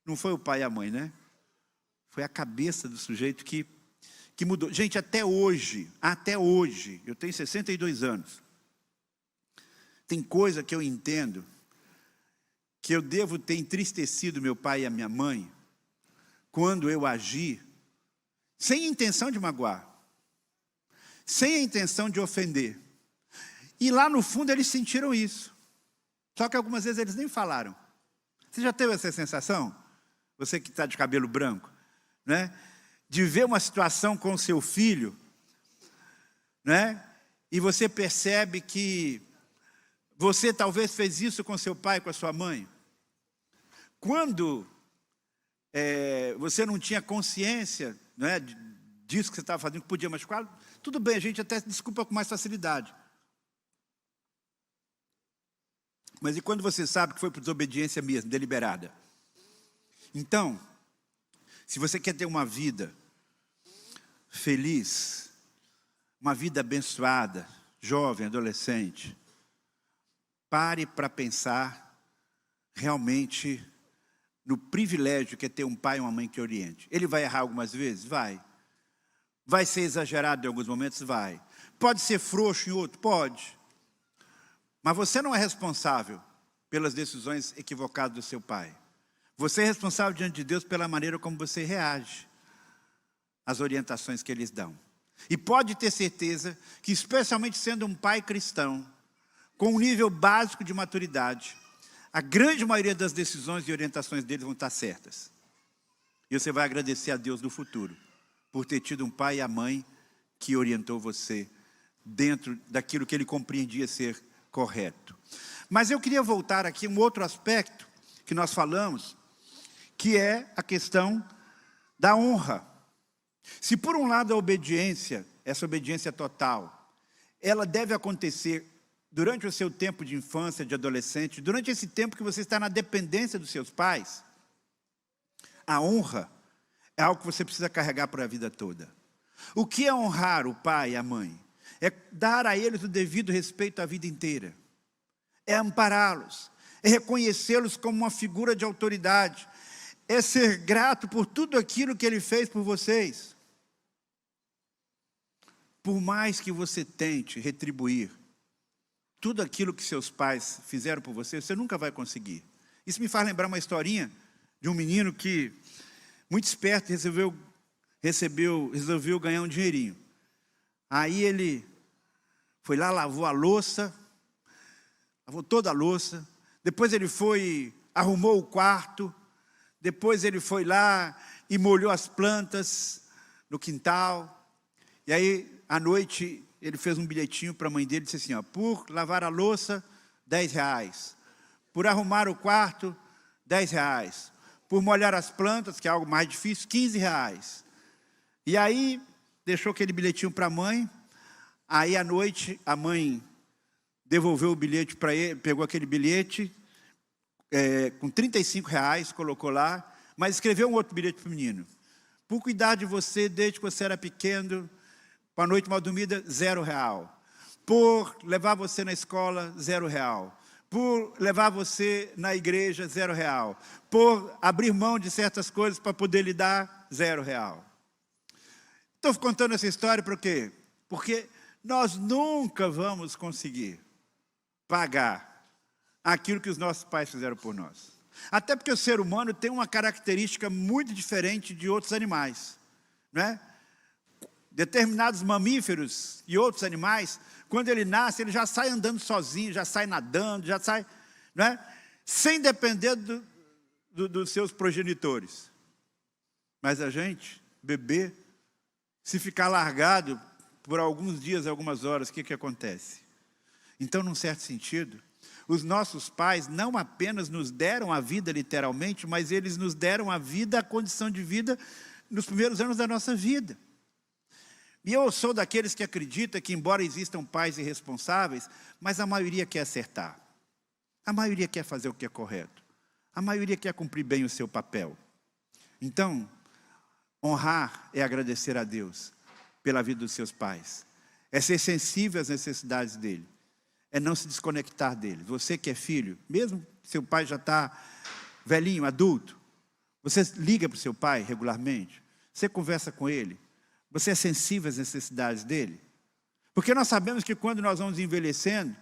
Não foi o pai e a mãe, né? Foi a cabeça do sujeito que mudou. Gente, até hoje, eu tenho 62 anos. Tem coisa que eu entendo que eu devo ter entristecido meu pai e a minha mãe quando eu agi sem intenção de magoar, sem a intenção de ofender. E lá no fundo eles sentiram isso. Só que algumas vezes eles nem falaram. Você já teve essa sensação? Você que está de cabelo branco, né? De ver uma situação com o seu filho, né? E você percebe que você talvez fez isso com seu pai, com a sua mãe. Quando você não tinha consciência, né, disso que você estava fazendo, que podia machucar, tudo bem, a gente até se desculpa com mais facilidade. Mas e quando você sabe que foi por desobediência mesmo, deliberada? Então, se você quer ter uma vida feliz, uma vida abençoada, jovem, adolescente, pare para pensar realmente no privilégio que é ter um pai e uma mãe que oriente. Ele vai errar algumas vezes? Vai. Vai ser exagerado em alguns momentos? Vai. Pode ser frouxo em outro? Pode. Mas você não é responsável pelas decisões equivocadas do seu pai. Você é responsável diante de Deus pela maneira como você reage às orientações que eles dão. E pode ter certeza que, especialmente sendo um pai cristão, com um nível básico de maturidade, a grande maioria das decisões e orientações deles vão estar certas. E você vai agradecer a Deus no futuro, por ter tido um pai e a mãe que orientou você dentro daquilo que ele compreendia ser correto. Mas eu queria voltar aqui a um outro aspecto que nós falamos, que é a questão da honra. Se por um lado a obediência, essa obediência total, ela deve acontecer durante o seu tempo de infância, de adolescente, durante esse tempo que você está na dependência dos seus pais, a honra é algo que você precisa carregar para a vida toda. O que é honrar o pai e a mãe? É dar a eles o devido respeito a vida inteira. É ampará-los, é reconhecê-los como uma figura de autoridade, é ser grato por tudo aquilo que ele fez por vocês. Por mais que você tente retribuir tudo aquilo que seus pais fizeram por você, você nunca vai conseguir. Isso me faz lembrar uma historinha de um menino que, muito esperto, resolveu ganhar um dinheirinho. Aí ele foi lá, lavou toda a louça, depois ele arrumou o quarto, depois ele foi lá e molhou as plantas no quintal, e aí, à noite, ele fez um bilhetinho para a mãe dele, disse assim, ó, por lavar a louça, R$10. Por arrumar o quarto, R$10. Por molhar as plantas, que é algo mais difícil, R$15. E aí, deixou aquele bilhetinho para a mãe. Aí, à noite, a mãe devolveu o bilhete para ele, pegou aquele bilhete com R$35, colocou lá, mas escreveu um outro bilhete para o menino. Por cuidar de você desde que você era pequeno, para a noite mal dormida, R$0. Por levar você na escola, R$0. Por levar você na igreja, R$0. Por abrir mão de certas coisas para poder lhe dar, R$0. Estou contando essa história por quê? Porque nós nunca vamos conseguir pagar aquilo que os nossos pais fizeram por nós. Até porque o ser humano tem uma característica muito diferente de outros animais, não é? Determinados mamíferos e outros animais, quando ele nasce, ele já sai andando sozinho, já sai nadando, já sai, não é? Sem depender dos seus progenitores. Mas a gente, bebê, se ficar largado por alguns dias, algumas horas, o que acontece? Então, num certo sentido, os nossos pais não apenas nos deram a vida literalmente, mas eles nos deram a vida, a condição de vida nos primeiros anos da nossa vida. E eu sou daqueles que acreditam que, embora existam pais irresponsáveis, mas a maioria quer acertar. A maioria quer fazer o que é correto. A maioria quer cumprir bem o seu papel. Então, honrar é agradecer a Deus pela vida dos seus pais. é ser sensível às necessidades dele, é não se desconectar dele. Você que é filho, mesmo que seu pai já está velhinho, adulto, você liga para o seu pai regularmente, você conversa com ele, você é sensível às necessidades dele? Porque nós sabemos que quando nós vamos envelhecendo,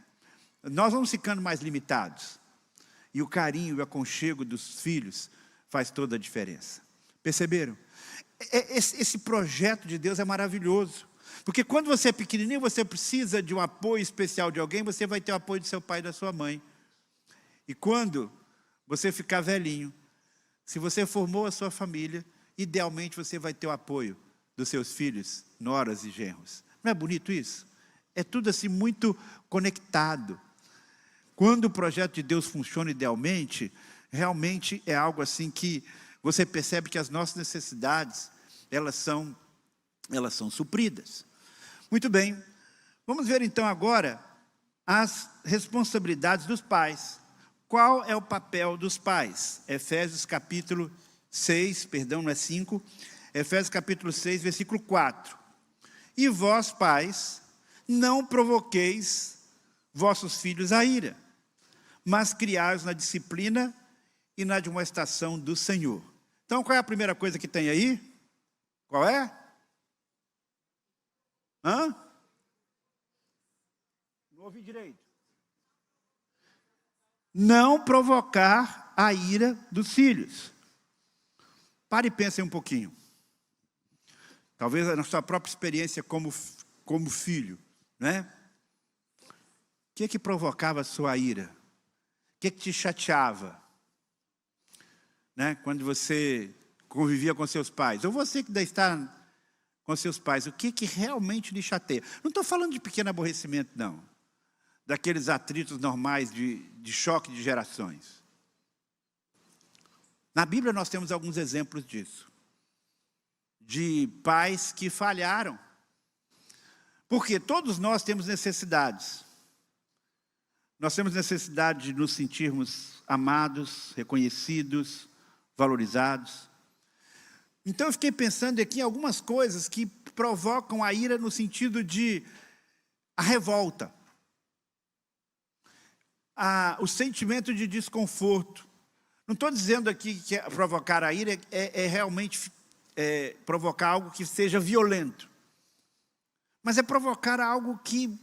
nós vamos ficando mais limitados. E o carinho e o aconchego dos filhos faz toda a diferença. Perceberam? Esse projeto de Deus é maravilhoso. Porque quando você é pequenininho, você precisa de um apoio especial de alguém, você vai ter o apoio do seu pai e da sua mãe. E quando você ficar velhinho, se você formou a sua família, idealmente você vai ter o apoio dos seus filhos, noras e genros. Não é bonito isso? É tudo assim muito conectado. Quando o projeto de Deus funciona idealmente, realmente é algo assim que você percebe que as nossas necessidades, elas são supridas. Muito bem, vamos ver então agora as responsabilidades dos pais. Qual é o papel dos pais? Efésios capítulo 6, perdão, não é 5, Efésios capítulo 6, versículo 4. E vós, pais, não provoqueis vossos filhos à ira, mas criai-os na disciplina e na admoestação do Senhor. Então, qual é a primeira coisa que tem aí? Qual é? Não ouvi direito. Não provocar a ira dos filhos. Pare e pense um pouquinho. Talvez na sua própria experiência como filho, né? O que provocava a sua ira? O que te chateava? Né? Quando você convivia com seus pais, ou você que ainda está com seus pais, o que realmente lhe chateia? Não estou falando de pequeno aborrecimento, não. Daqueles atritos normais de choque de gerações. Na Bíblia nós temos alguns exemplos disso. De pais que falharam. Porque todos nós temos necessidades. Nós temos necessidade de nos sentirmos amados, reconhecidos, valorizados. Então eu fiquei pensando aqui em algumas coisas que provocam a ira no sentido de a revolta. O sentimento de desconforto. Não estou dizendo aqui que provocar a ira é realmente provocar algo que seja violento. Mas é provocar algo que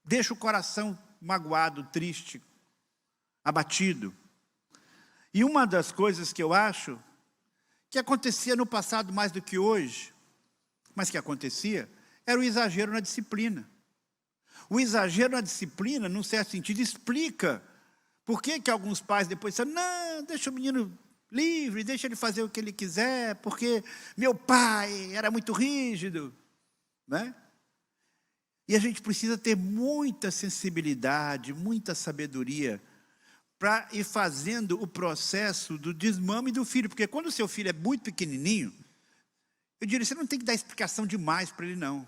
deixa o coração magoado, triste, abatido. E uma das coisas que eu acho que acontecia no passado mais do que hoje, mas que acontecia, era o exagero na disciplina. O exagero na disciplina, num certo sentido, explica por que alguns pais depois disseram, não, deixa o menino livre, deixa ele fazer o que ele quiser, porque meu pai era muito rígido, né? E a gente precisa ter muita sensibilidade, muita sabedoria para ir fazendo o processo do desmame do filho. Porque quando o seu filho é muito pequenininho, eu diria, você não tem que dar explicação demais para ele, não.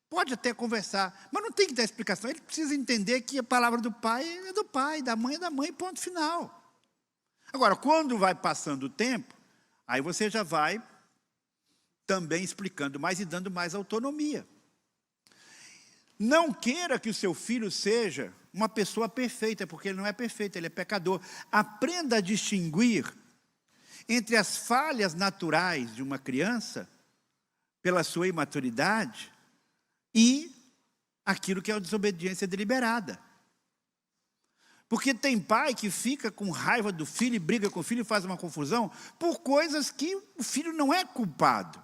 Pode até conversar, mas não tem que dar explicação. Ele precisa entender que a palavra do pai é do pai, da mãe é da mãe, ponto final. Agora, quando vai passando o tempo, aí você já vai também explicando mais e dando mais autonomia. Não queira que o seu filho seja uma pessoa perfeita, porque ele não é perfeito, ele é pecador. Aprenda a distinguir entre as falhas naturais de uma criança, pela sua imaturidade, e aquilo que é a desobediência deliberada. Porque tem pai que fica com raiva do filho, e briga com o filho e faz uma confusão, por coisas que o filho não é culpado.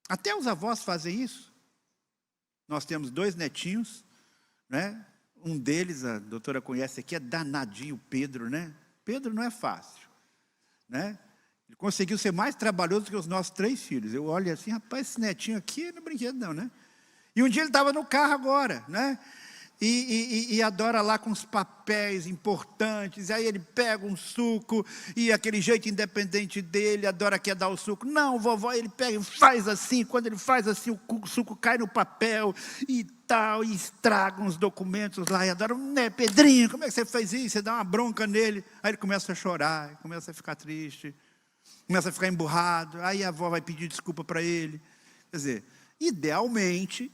Até os avós fazem isso. Nós temos 2 netinhos, né? Um deles, a doutora conhece aqui, é danadinho, Pedro, né? Pedro não é fácil, né? Ele conseguiu ser mais trabalhoso que os nossos 3 filhos. Eu olho assim, rapaz, esse netinho aqui não é brinquedo não, né? E um dia ele estava no carro agora, né? E adora lá com os papéis importantes, aí ele pega um suco, e aquele jeito independente dele, adora quer dar o suco. Não, vovó, ele pega e faz assim, quando ele faz assim, o suco cai no papel, e tal, e estraga uns documentos lá, e adora, né, Pedrinho, como é que você fez isso? Você dá uma bronca nele, aí ele começa a chorar, começa a ficar triste, começa a ficar emburrado, aí a avó vai pedir desculpa para ele. Quer dizer, idealmente,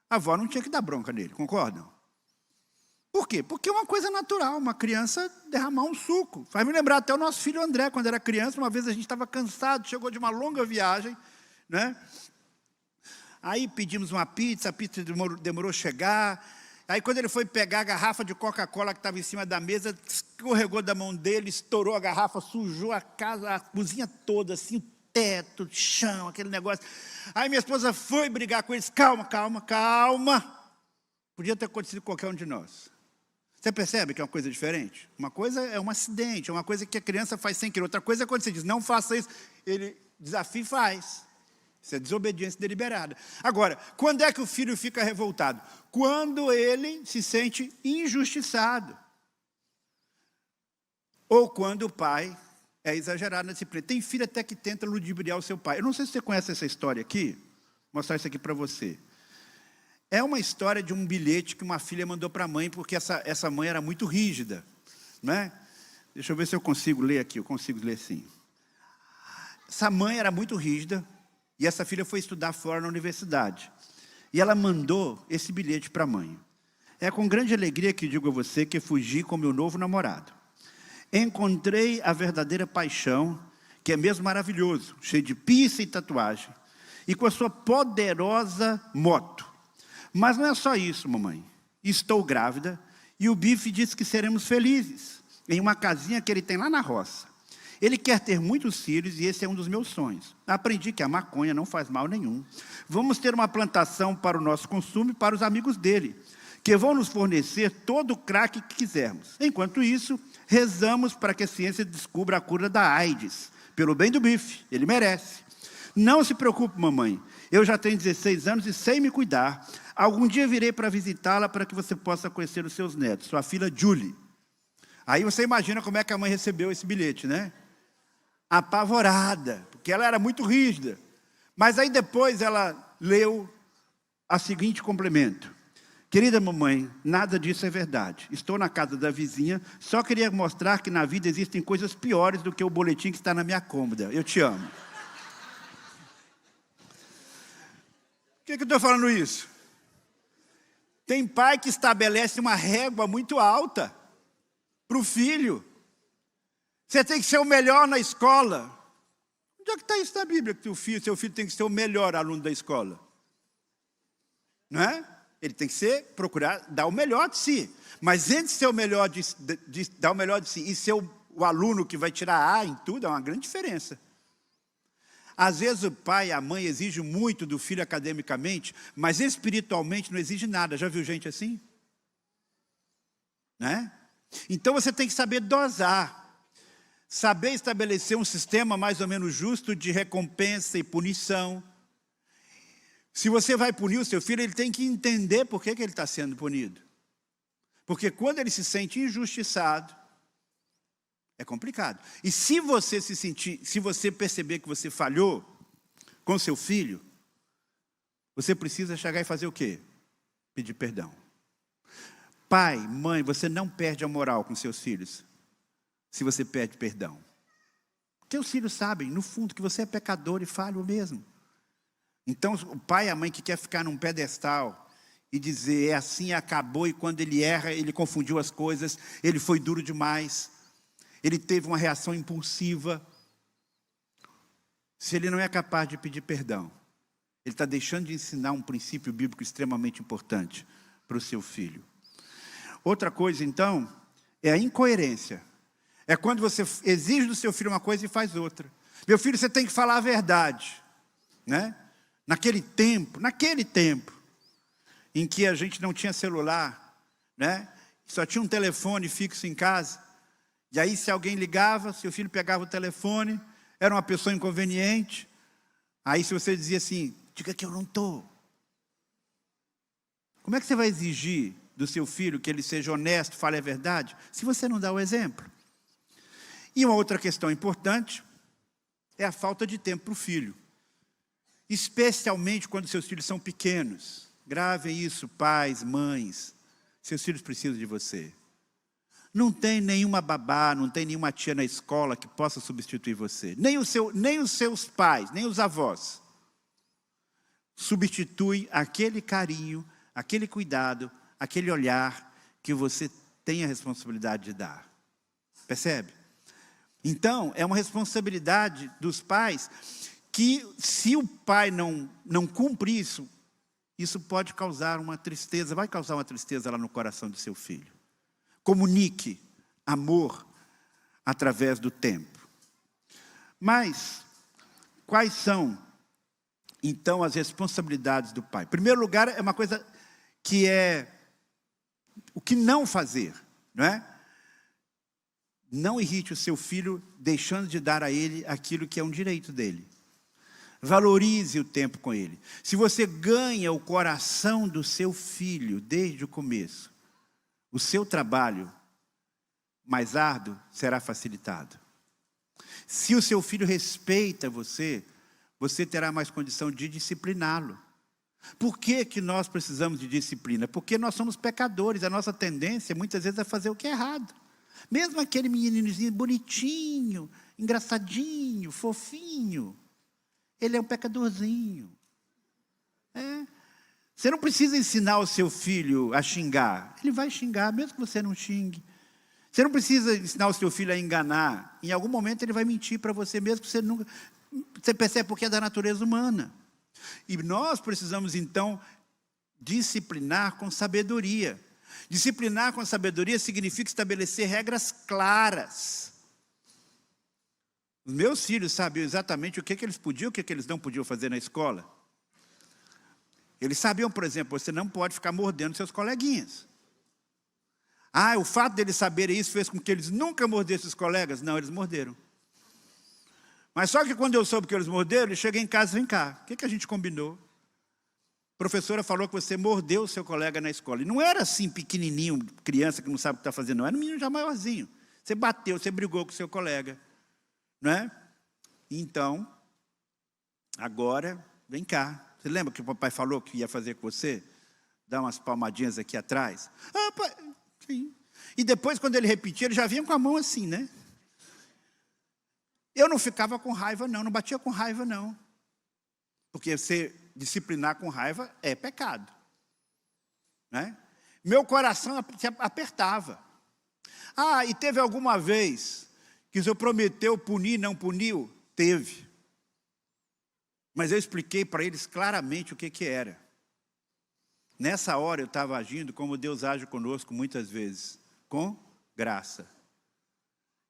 a avó não tinha que dar bronca nele, concordam? Por quê? Porque é uma coisa natural, uma criança derramar um suco. Faz me lembrar até o nosso filho André, quando era criança, uma vez a gente estava cansado, chegou de uma longa viagem, né? Aí pedimos uma pizza, a pizza demorou a chegar. Aí quando ele foi pegar a garrafa de Coca-Cola que estava em cima da mesa, escorregou da mão dele, estourou a garrafa, sujou a casa, a cozinha toda, assim, o teto, o chão, aquele negócio. Aí minha esposa foi brigar com eles, calma. Podia ter acontecido com qualquer um de nós. Você percebe que é uma coisa diferente? Uma coisa é um acidente, é uma coisa que a criança faz sem querer. Outra coisa é quando você diz, não faça isso, ele desafia e faz. Isso é desobediência deliberada. Agora, quando é que o filho fica revoltado? Quando ele se sente injustiçado. Ou quando o pai é exagerado na disciplina. Tem filho até que tenta ludibriar o seu pai. Eu não sei se você conhece essa história aqui. Vou mostrar isso aqui para você. É uma história de um bilhete que uma filha mandou para a mãe, porque essa mãe era muito rígida, né? Deixa eu ver se eu consigo ler aqui. Eu consigo ler sim. Essa mãe era muito rígida, e essa filha foi estudar fora na universidade. E ela mandou esse bilhete para a mãe. É com grande alegria que digo a você que fugi com meu novo namorado. Encontrei a verdadeira paixão, que é mesmo maravilhoso, cheio de piercing e tatuagem, e com a sua poderosa moto. Mas não é só isso, mamãe. Estou grávida e o Bife disse que seremos felizes em uma casinha que ele tem lá na roça. Ele quer ter muitos filhos e esse é um dos meus sonhos. Aprendi que a maconha não faz mal nenhum. Vamos ter uma plantação para o nosso consumo e para os amigos dele, que vão nos fornecer todo o crack que quisermos. Enquanto isso, rezamos para que a ciência descubra a cura da AIDS. Pelo bem do Bife, ele merece. Não se preocupe, mamãe. Eu já tenho 16 anos e sei me cuidar. Algum dia virei para visitá-la para que você possa conhecer os seus netos. Sua filha Julie. Aí você imagina como é que a mãe recebeu esse bilhete, né? Apavorada, porque ela era muito rígida. Mas aí depois ela leu a seguinte complemento. Querida mamãe, nada disso é verdade. Estou na casa da vizinha, só queria mostrar que na vida existem coisas piores do que o boletim que está na minha cômoda. Eu te amo. Por que eu estou falando isso? Tem pai que estabelece uma régua muito alta para o filho. Você tem que ser o melhor na escola. Onde é que está isso na Bíblia? Que seu filho tem que ser o melhor aluno da escola. Não é? Ele tem que procurar dar o melhor de si. Mas entre ser o melhor dar o melhor de si e ser o aluno que vai tirar A em tudo, é uma grande diferença. Às vezes o pai e a mãe exigem muito do filho academicamente, mas espiritualmente não exige nada. Já viu gente assim? Né? Então você tem que saber dosar. Saber estabelecer um sistema mais ou menos justo de recompensa e punição. Se você vai punir o seu filho, ele tem que entender por que ele está sendo punido. Porque quando ele se sente injustiçado, é complicado. E se você perceber que você falhou com seu filho, você precisa chegar e fazer o quê? Pedir perdão. Pai, mãe, você não perde a moral com seus filhos se você pede perdão. Porque os filhos sabem, no fundo, que você é pecador e falho mesmo. Então, o pai e a mãe que quer ficar num pedestal e dizer, é assim, acabou, e quando ele erra, ele confundiu as coisas, ele foi duro demais, ele teve uma reação impulsiva. Se ele não é capaz de pedir perdão, ele está deixando de ensinar um princípio bíblico extremamente importante para o seu filho. Outra coisa, então, é a incoerência. É quando você exige do seu filho uma coisa e faz outra. Meu filho, você tem que falar a verdade. Né? Naquele tempo em que a gente não tinha celular, né? Só tinha um telefone fixo em casa. E aí, se alguém ligava, seu filho pegava o telefone, era uma pessoa inconveniente. Aí, se você dizia assim, diga que eu não estou. Como é que você vai exigir do seu filho que ele seja honesto, fale a verdade, se você não dá o exemplo? E uma outra questão importante é a falta de tempo para o filho. Especialmente quando seus filhos são pequenos. Gravem isso, pais, mães. Seus filhos precisam de você. Não tem nenhuma babá, não tem nenhuma tia na escola que possa substituir você. Nem os seus pais, nem os avós. substitui aquele carinho, aquele cuidado, aquele olhar que você tem a responsabilidade de dar. Percebe? Então, é uma responsabilidade dos pais que, se o pai não cumpre isso, isso pode causar uma tristeza, vai causar uma tristeza lá no coração do seu filho. Comunique amor através do tempo. Mas, quais são, então, as responsabilidades do pai? Em primeiro lugar, é uma coisa que é o que não fazer, não é? Não irrite o seu filho deixando de dar a ele aquilo que é um direito dele. Valorize o tempo com ele. Se você ganha o coração do seu filho desde o começo, o seu trabalho mais árduo será facilitado. Se o seu filho respeita você, você terá mais condição de discipliná-lo. Por que que nós precisamos de disciplina? Porque nós somos pecadores, a nossa tendência muitas vezes é fazer o que é errado. Mesmo aquele meninozinho bonitinho, engraçadinho, fofinho, ele é um pecadorzinho. Você não precisa ensinar o seu filho a xingar. Ele vai xingar, mesmo que você não xingue. Você não precisa ensinar o seu filho a enganar. Em algum momento ele vai mentir para você, mesmo que você nunca... Você percebe porque é da natureza humana. E nós precisamos, então, disciplinar com sabedoria. Disciplinar com sabedoria significa estabelecer regras claras. Os meus filhos sabiam exatamente o que eles podiam e o que eles não podiam fazer na escola. Eles sabiam, por exemplo, você não pode ficar mordendo seus coleguinhas. O fato deles saberem isso fez com que eles nunca mordessem os colegas? Não, eles morderam. Mas só que quando eu soube que eles morderam, eu cheguei em casa, vem cá, o que a gente combinou? A professora falou que você mordeu o seu colega na escola. E não era assim, pequenininho, criança que não sabe o que está fazendo, não. Era um menino já maiorzinho. Você bateu, você brigou com o seu colega. Não é? Então, agora, vem cá. Você lembra que o papai falou que ia fazer com você? Dar umas palmadinhas aqui atrás? Pai, sim. E depois, quando ele repetia, ele já vinha com a mão assim, né? Eu não ficava com raiva, não batia com raiva, não. Porque você disciplinar com raiva é pecado. Né? Meu coração se apertava. E teve alguma vez que o senhor prometeu punir, não puniu? Teve. Mas eu expliquei para eles claramente o que era. Nessa hora eu estava agindo como Deus age conosco muitas vezes, com graça.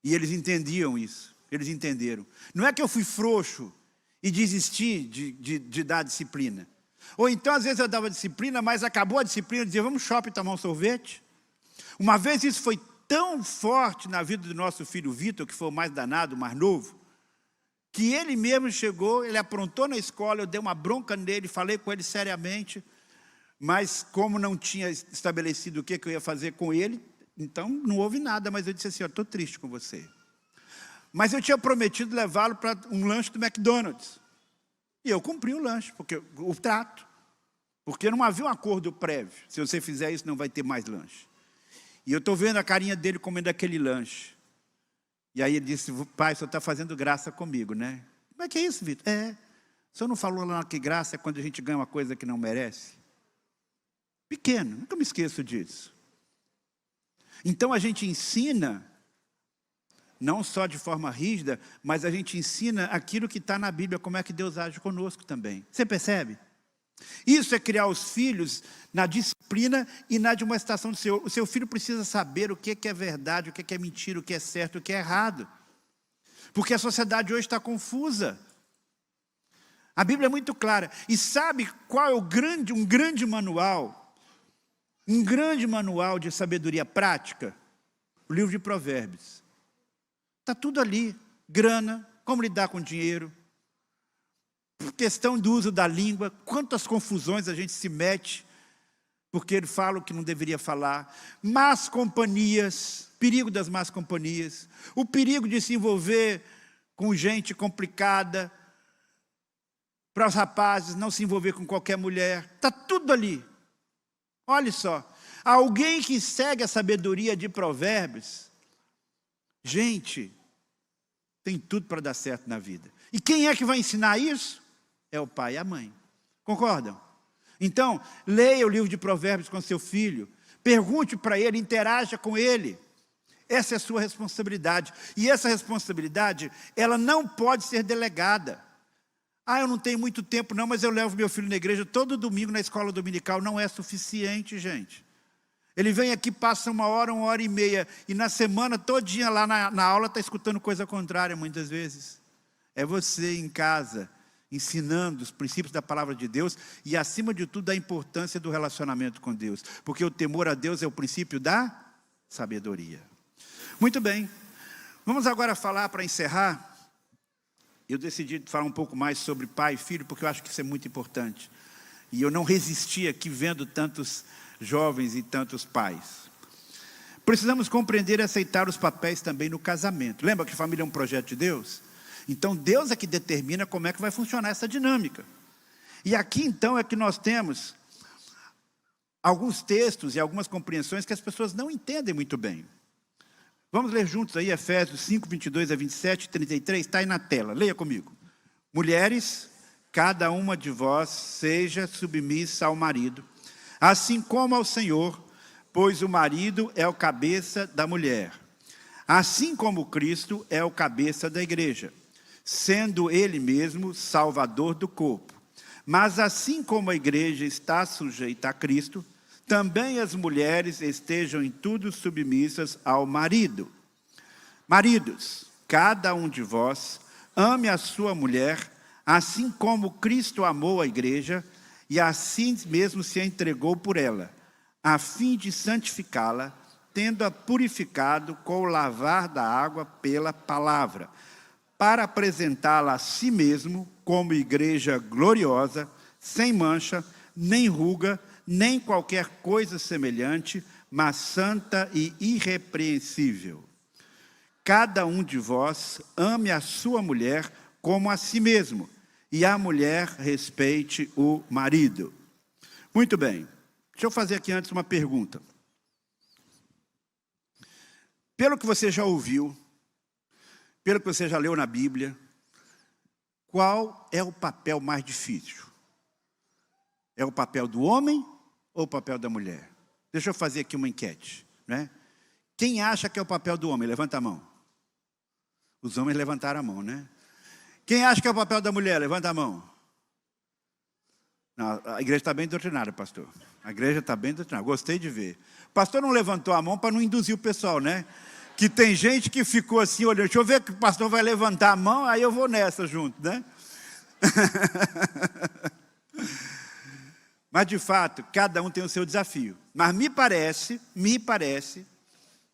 E eles entendiam isso, eles entenderam. Não é que eu fui frouxo e desisti de dar disciplina. Ou então, às vezes eu dava disciplina, mas acabou a disciplina, eu dizia, vamos no shopping tomar um sorvete? Uma vez isso foi tão forte na vida do nosso filho Vitor, que foi o mais danado, o mais novo, que ele mesmo chegou, ele aprontou na escola, eu dei uma bronca nele, falei com ele seriamente, mas como não tinha estabelecido o que eu ia fazer com ele, então não houve nada, mas eu disse assim, eu estou triste com você. Mas eu tinha prometido levá-lo para um lanche do McDonald's. E eu cumpri o lanche, porque o trato. Porque não havia um acordo prévio. Se você fizer isso, não vai ter mais lanche. E eu estou vendo a carinha dele comendo aquele lanche. E aí ele disse, pai, o senhor está fazendo graça comigo, né? Como é que é isso, Vitor? O senhor não falou lá que graça é quando a gente ganha uma coisa que não merece? Pequeno, nunca me esqueço disso. Então a gente ensina, não só de forma rígida, mas a gente ensina aquilo que está na Bíblia, como é que Deus age conosco também. Você percebe? Isso é criar os filhos na disciplina e na demonstração do Senhor. O seu filho precisa saber o que é verdade, o que é mentira, o que é certo, o que é errado. Porque a sociedade hoje está confusa. A Bíblia é muito clara. E sabe qual é um grande manual? Um grande manual de sabedoria prática? O livro de Provérbios. Está tudo ali. Grana, como lidar com dinheiro. Questão do uso da língua. Quantas confusões a gente se mete. Porque ele fala o que não deveria falar. Más companhias. Perigo das más companhias. O perigo de se envolver com gente complicada. Para os rapazes, não se envolver com qualquer mulher. Está tudo ali. Olha só. Alguém que segue a sabedoria de Provérbios, gente, tem tudo para dar certo na vida. E quem é que vai ensinar isso? É o pai e a mãe. Concordam? Então, leia o livro de Provérbios com seu filho, pergunte para ele, interaja com ele. Essa é a sua responsabilidade. E essa responsabilidade, ela não pode ser delegada. Ah, eu não tenho muito tempo não, mas eu levo meu filho na igreja todo domingo na escola dominical. Não é suficiente, gente. Ele vem aqui, passa 1 hora, 1 hora e meia, e na semana todinha lá na aula está escutando coisa contrária muitas vezes. É você em casa, ensinando os princípios da palavra de Deus e, acima de tudo, a importância do relacionamento com Deus. Porque o temor a Deus é o princípio da sabedoria. Muito bem. Vamos agora falar, para encerrar, eu decidi falar um pouco mais sobre pai e filho, porque eu acho que isso é muito importante. E eu não resisti aqui vendo tantos jovens e tantos pais. Precisamos compreender e aceitar os papéis também no casamento. Lembra que família é um projeto de Deus? Então Deus é que determina como é que vai funcionar essa dinâmica. E aqui então é que nós temos alguns textos e algumas compreensões que as pessoas não entendem muito bem. Vamos ler juntos aí Efésios 5, 22 a 27, 33, está aí na tela, leia comigo. Mulheres, cada uma de vós seja submissa ao marido, assim como ao Senhor, pois o marido é o cabeça da mulher, assim como Cristo é o cabeça da igreja, sendo ele mesmo salvador do corpo. Mas assim como a igreja está sujeita a Cristo, também as mulheres estejam em tudo submissas ao marido. Maridos, cada um de vós ame a sua mulher, assim como Cristo amou a igreja, e assim mesmo se entregou por ela, a fim de santificá-la, tendo-a purificado com o lavar da água pela palavra, para apresentá-la a si mesmo como igreja gloriosa, sem mancha, nem ruga, nem qualquer coisa semelhante, mas santa e irrepreensível. Cada um de vós ame a sua mulher como a si mesmo, e a mulher respeite o marido. Muito bem, deixa eu fazer aqui antes uma pergunta. Pelo que você já ouviu, pelo que você já leu na Bíblia, qual é o papel mais difícil? É o papel do homem ou o papel da mulher? Deixa eu fazer aqui uma enquete, né? Quem acha que é o papel do homem? Levanta a mão. Os homens levantaram a mão, né? Quem acha que é o papel da mulher? Levanta a mão. Não, a igreja está bem doutrinada, pastor. A igreja está bem doutrinada. Gostei de ver. O pastor não levantou a mão para não induzir o pessoal, né? Que tem gente que ficou assim, olhando, deixa eu ver que o pastor vai levantar a mão, aí eu vou nessa junto, né? Mas, de fato, cada um tem o seu desafio. Mas me parece,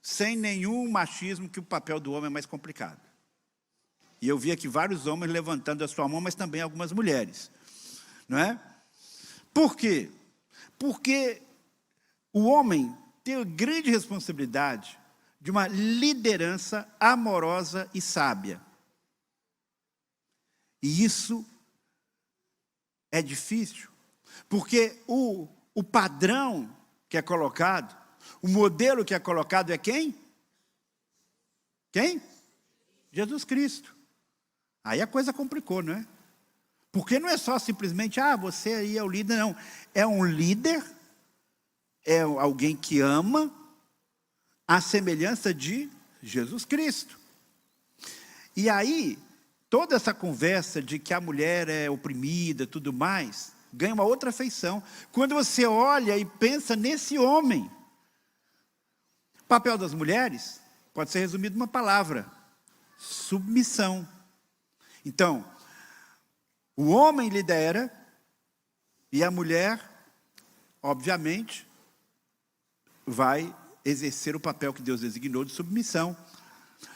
sem nenhum machismo, que o papel do homem é mais complicado. E eu vi aqui vários homens levantando a sua mão, mas também algumas mulheres. Não é? Por quê? Porque o homem tem a grande responsabilidade de uma liderança amorosa e sábia. E isso é difícil, porque o padrão que é colocado, o modelo que é colocado é quem? Quem? Jesus Cristo. Aí a coisa complicou, não é? Porque não é só simplesmente, você aí é o líder, não. É um líder, é alguém que ama a semelhança de Jesus Cristo. E aí, toda essa conversa de que a mulher é oprimida, tudo mais, ganha uma outra feição. Quando você olha e pensa nesse homem, o papel das mulheres pode ser resumido numa palavra: submissão. Então, o homem lidera e a mulher, obviamente, vai exercer o papel que Deus designou de submissão.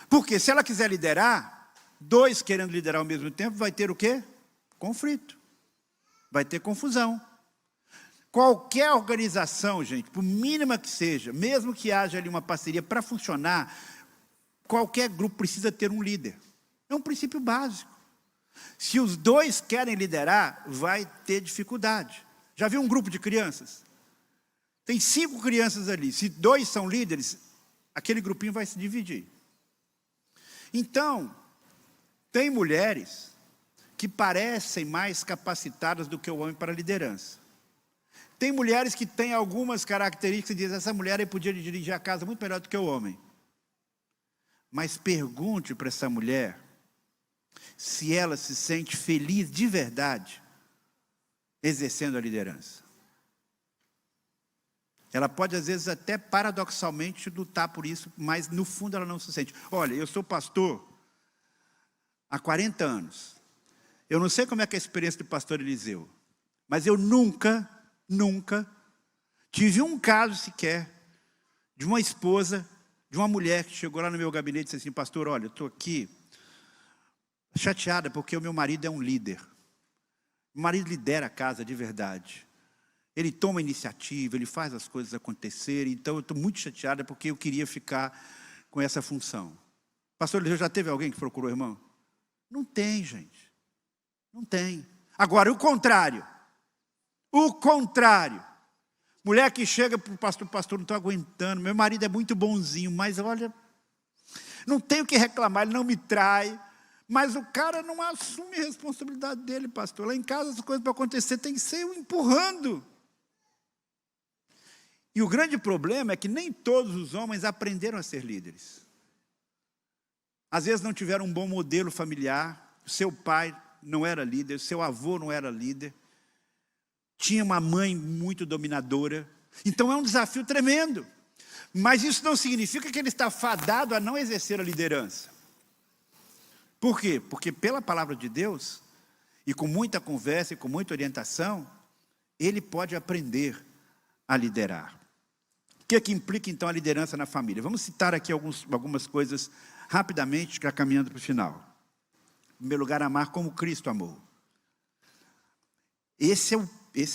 Porque se ela quiser liderar, dois querendo liderar ao mesmo tempo, vai ter o quê? Conflito. Vai ter confusão. Qualquer organização, gente, por mínima que seja, mesmo que haja ali uma parceria para funcionar, qualquer grupo precisa ter um líder. É um princípio básico. Se os dois querem liderar, vai ter dificuldade. Já viu um grupo de crianças? Tem 5 crianças ali. Se 2 são líderes, aquele grupinho vai se dividir. Então, tem mulheres que parecem mais capacitadas do que o homem para a liderança. Tem mulheres que têm algumas características e dizem, essa mulher aí podia dirigir a casa muito melhor do que o homem. Mas pergunte para essa mulher se ela se sente feliz de verdade exercendo a liderança. Ela pode, às vezes, até paradoxalmente lutar por isso, mas no fundo ela não se sente. Olha, eu sou pastor há 40 anos. Eu não sei como é que é a experiência do pastor Eliseu, mas eu nunca tive um caso sequer de uma esposa, de uma mulher que chegou lá no meu gabinete e disse assim, pastor, olha, eu estou aqui chateada porque o meu marido é um líder. O marido lidera a casa de verdade. Ele toma iniciativa, ele faz as coisas acontecerem, então eu estou muito chateada porque eu queria ficar com essa função. Pastor Eliseu, já teve alguém que procurou irmão? Não tem, gente. Não tem. Agora, o contrário. O contrário. Mulher que chega para o pastor, não estou aguentando, meu marido é muito bonzinho, mas olha, não tenho o que reclamar, ele não me trai, mas o cara não assume a responsabilidade dele, pastor. Lá em casa as coisas para acontecer tem que ser eu empurrando. E o grande problema é que nem todos os homens aprenderam a ser líderes. Às vezes não tiveram um bom modelo familiar, o seu pai não era líder, o seu avô não era líder, tinha uma mãe muito dominadora. Então é um desafio tremendo. Mas isso não significa que ele está fadado a não exercer a liderança. Por quê? Porque pela palavra de Deus, e com muita conversa e com muita orientação, ele pode aprender a liderar. O que é que implica então a liderança na família? Vamos citar aqui algumas coisas rapidamente, caminhando para o final. Em primeiro lugar, amar como Cristo amou. Esse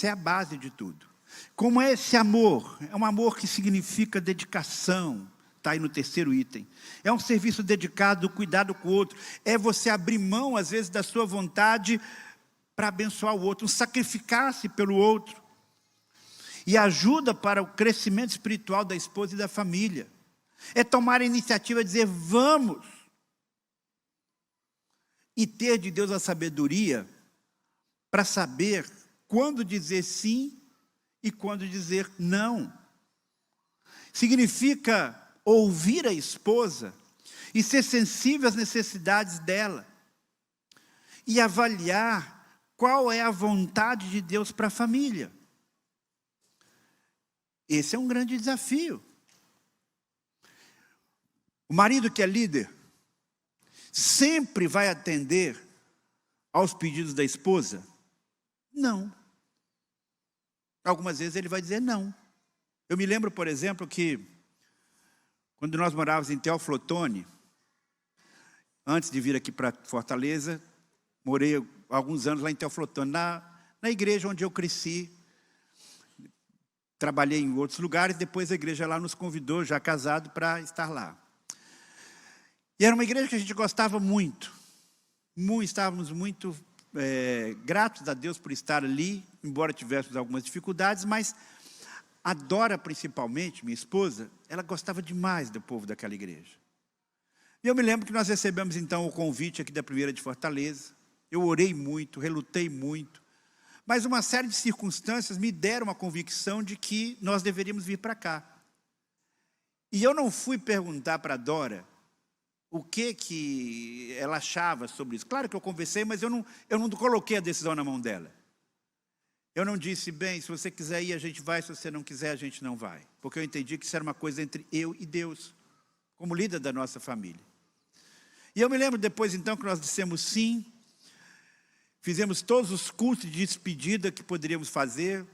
é a base de tudo. Como é esse amor? É um amor que significa dedicação. Está aí no terceiro item. É um serviço dedicado, cuidado com o outro. É você abrir mão, às vezes, da sua vontade para abençoar o outro. Um sacrificar-se pelo outro. E ajuda para o crescimento espiritual da esposa e da família. É tomar a iniciativa de dizer, vamos. E ter de Deus a sabedoria para saber quando dizer sim e quando dizer não. Significa ouvir a esposa e ser sensível às necessidades dela. E avaliar qual é a vontade de Deus para a família. Esse é um grande desafio. O marido que é líder sempre vai atender aos pedidos da esposa? Não. Algumas vezes ele vai dizer não. Eu me lembro, por exemplo, que quando nós morávamos em Teoflotone, antes de vir aqui para Fortaleza, morei alguns anos lá em Teoflotone, na igreja onde eu cresci. Trabalhei em outros lugares, depois a igreja lá nos convidou, já casado, para estar lá. E era uma igreja que a gente gostava muito. Estávamos muito gratos a Deus por estar ali, embora tivéssemos algumas dificuldades, mas a Dora, principalmente, minha esposa, ela gostava demais do povo daquela igreja. E eu me lembro que nós recebemos, então, o convite aqui da Primeira de Fortaleza. Eu orei muito, relutei muito. Mas uma série de circunstâncias me deram uma convicção de que nós deveríamos vir para cá. E eu não fui perguntar para a Dora o que ela achava sobre isso. Claro que eu conversei, mas eu não coloquei a decisão na mão dela. Eu não disse, bem, se você quiser ir, a gente vai, se você não quiser, a gente não vai. Porque eu entendi que isso era uma coisa entre eu e Deus, como líder da nossa família. E eu me lembro depois, então, que nós dissemos sim. Fizemos todos os cultos de despedida que poderíamos fazer.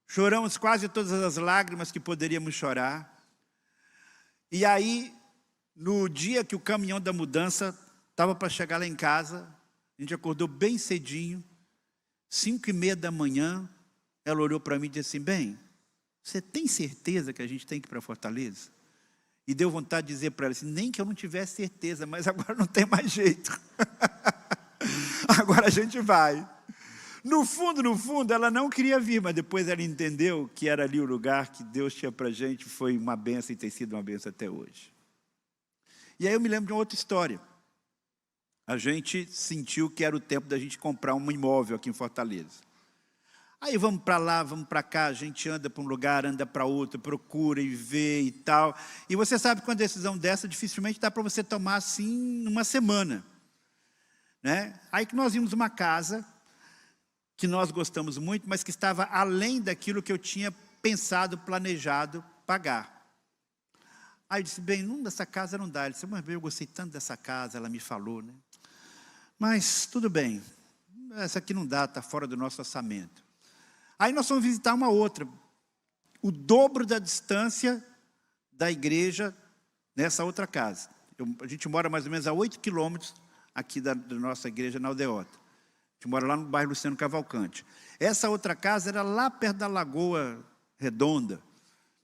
Choramos quase todas as lágrimas que poderíamos chorar. E aí, no dia que o caminhão da mudança estava para chegar lá em casa, a gente acordou bem cedinho, 5h30 da manhã, ela olhou para mim e disse assim, bem, você tem certeza que a gente tem que ir para Fortaleza? E deu vontade de dizer para ela assim, nem que eu não tivesse certeza, mas agora não tem mais jeito. Agora a gente vai. No fundo, ela não queria vir, mas depois ela entendeu que era ali o lugar que Deus tinha para a gente, foi uma bênção e tem sido uma bênção até hoje. E aí eu me lembro de uma outra história. a gente sentiu que era o tempo da gente comprar um imóvel aqui em Fortaleza. Aí vamos para lá, vamos para cá, a gente anda para um lugar, anda para outro, procura e vê e tal. E você sabe que uma decisão dessa dificilmente dá para você tomar assim numa semana, né? Aí que nós vimos uma casa que nós gostamos muito, mas que estava além daquilo que eu tinha pensado, planejado pagar. Aí eu disse, bem, essa casa não dá. Ele disse, mas eu gostei tanto dessa casa, ela me falou, né? Mas tudo bem, essa aqui não dá, está fora do nosso orçamento. Aí nós fomos visitar uma outra, o dobro da distância da igreja nessa outra casa. A gente mora mais ou menos a 8 quilômetros aqui da nossa igreja na Aldeota. A gente mora lá no bairro Luciano Cavalcante. Essa outra casa era lá perto da Lagoa Redonda,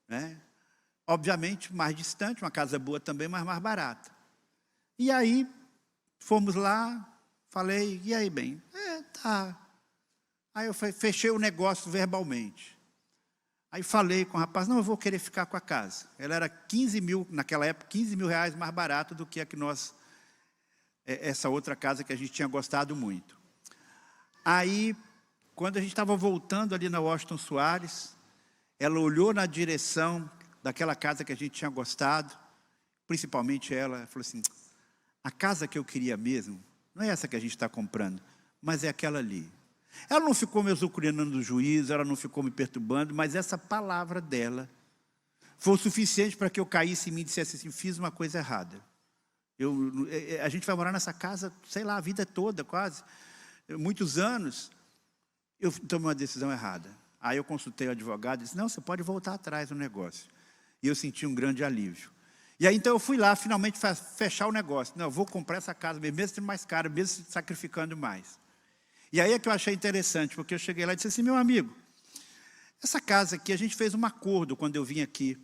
né? Obviamente mais distante, uma casa boa também, mas mais barata. E aí, fomos lá, falei, e aí, bem? Tá. Aí eu fechei o negócio verbalmente. Aí falei com o rapaz, não, eu vou querer ficar com a casa. Ela era 15 mil, naquela época, 15 mil reais mais barato do que a que essa outra casa que a gente tinha gostado muito. Aí, quando a gente estava voltando ali na Washington Soares, ela olhou na direção daquela casa que a gente tinha gostado, principalmente ela falou assim, a casa que eu queria mesmo, não é essa que a gente está comprando, mas é aquela ali. Ela não ficou me azucrinando do juízo, ela não ficou me perturbando, mas essa palavra dela foi o suficiente para que eu caísse em mim e dissesse assim, fiz uma coisa errada. A gente vai morar nessa casa, sei lá, a vida toda quase, muitos anos, eu tomei uma decisão errada. Aí eu consultei o advogado e disse, não, você pode voltar atrás no negócio. E eu senti um grande alívio. E aí então eu fui lá, finalmente fechar o negócio. Não, eu vou comprar essa casa mesmo sendo mais cara, mesmo sacrificando mais. E aí é que eu achei interessante, porque eu cheguei lá e disse assim, meu amigo, essa casa aqui, a gente fez um acordo quando eu vim aqui.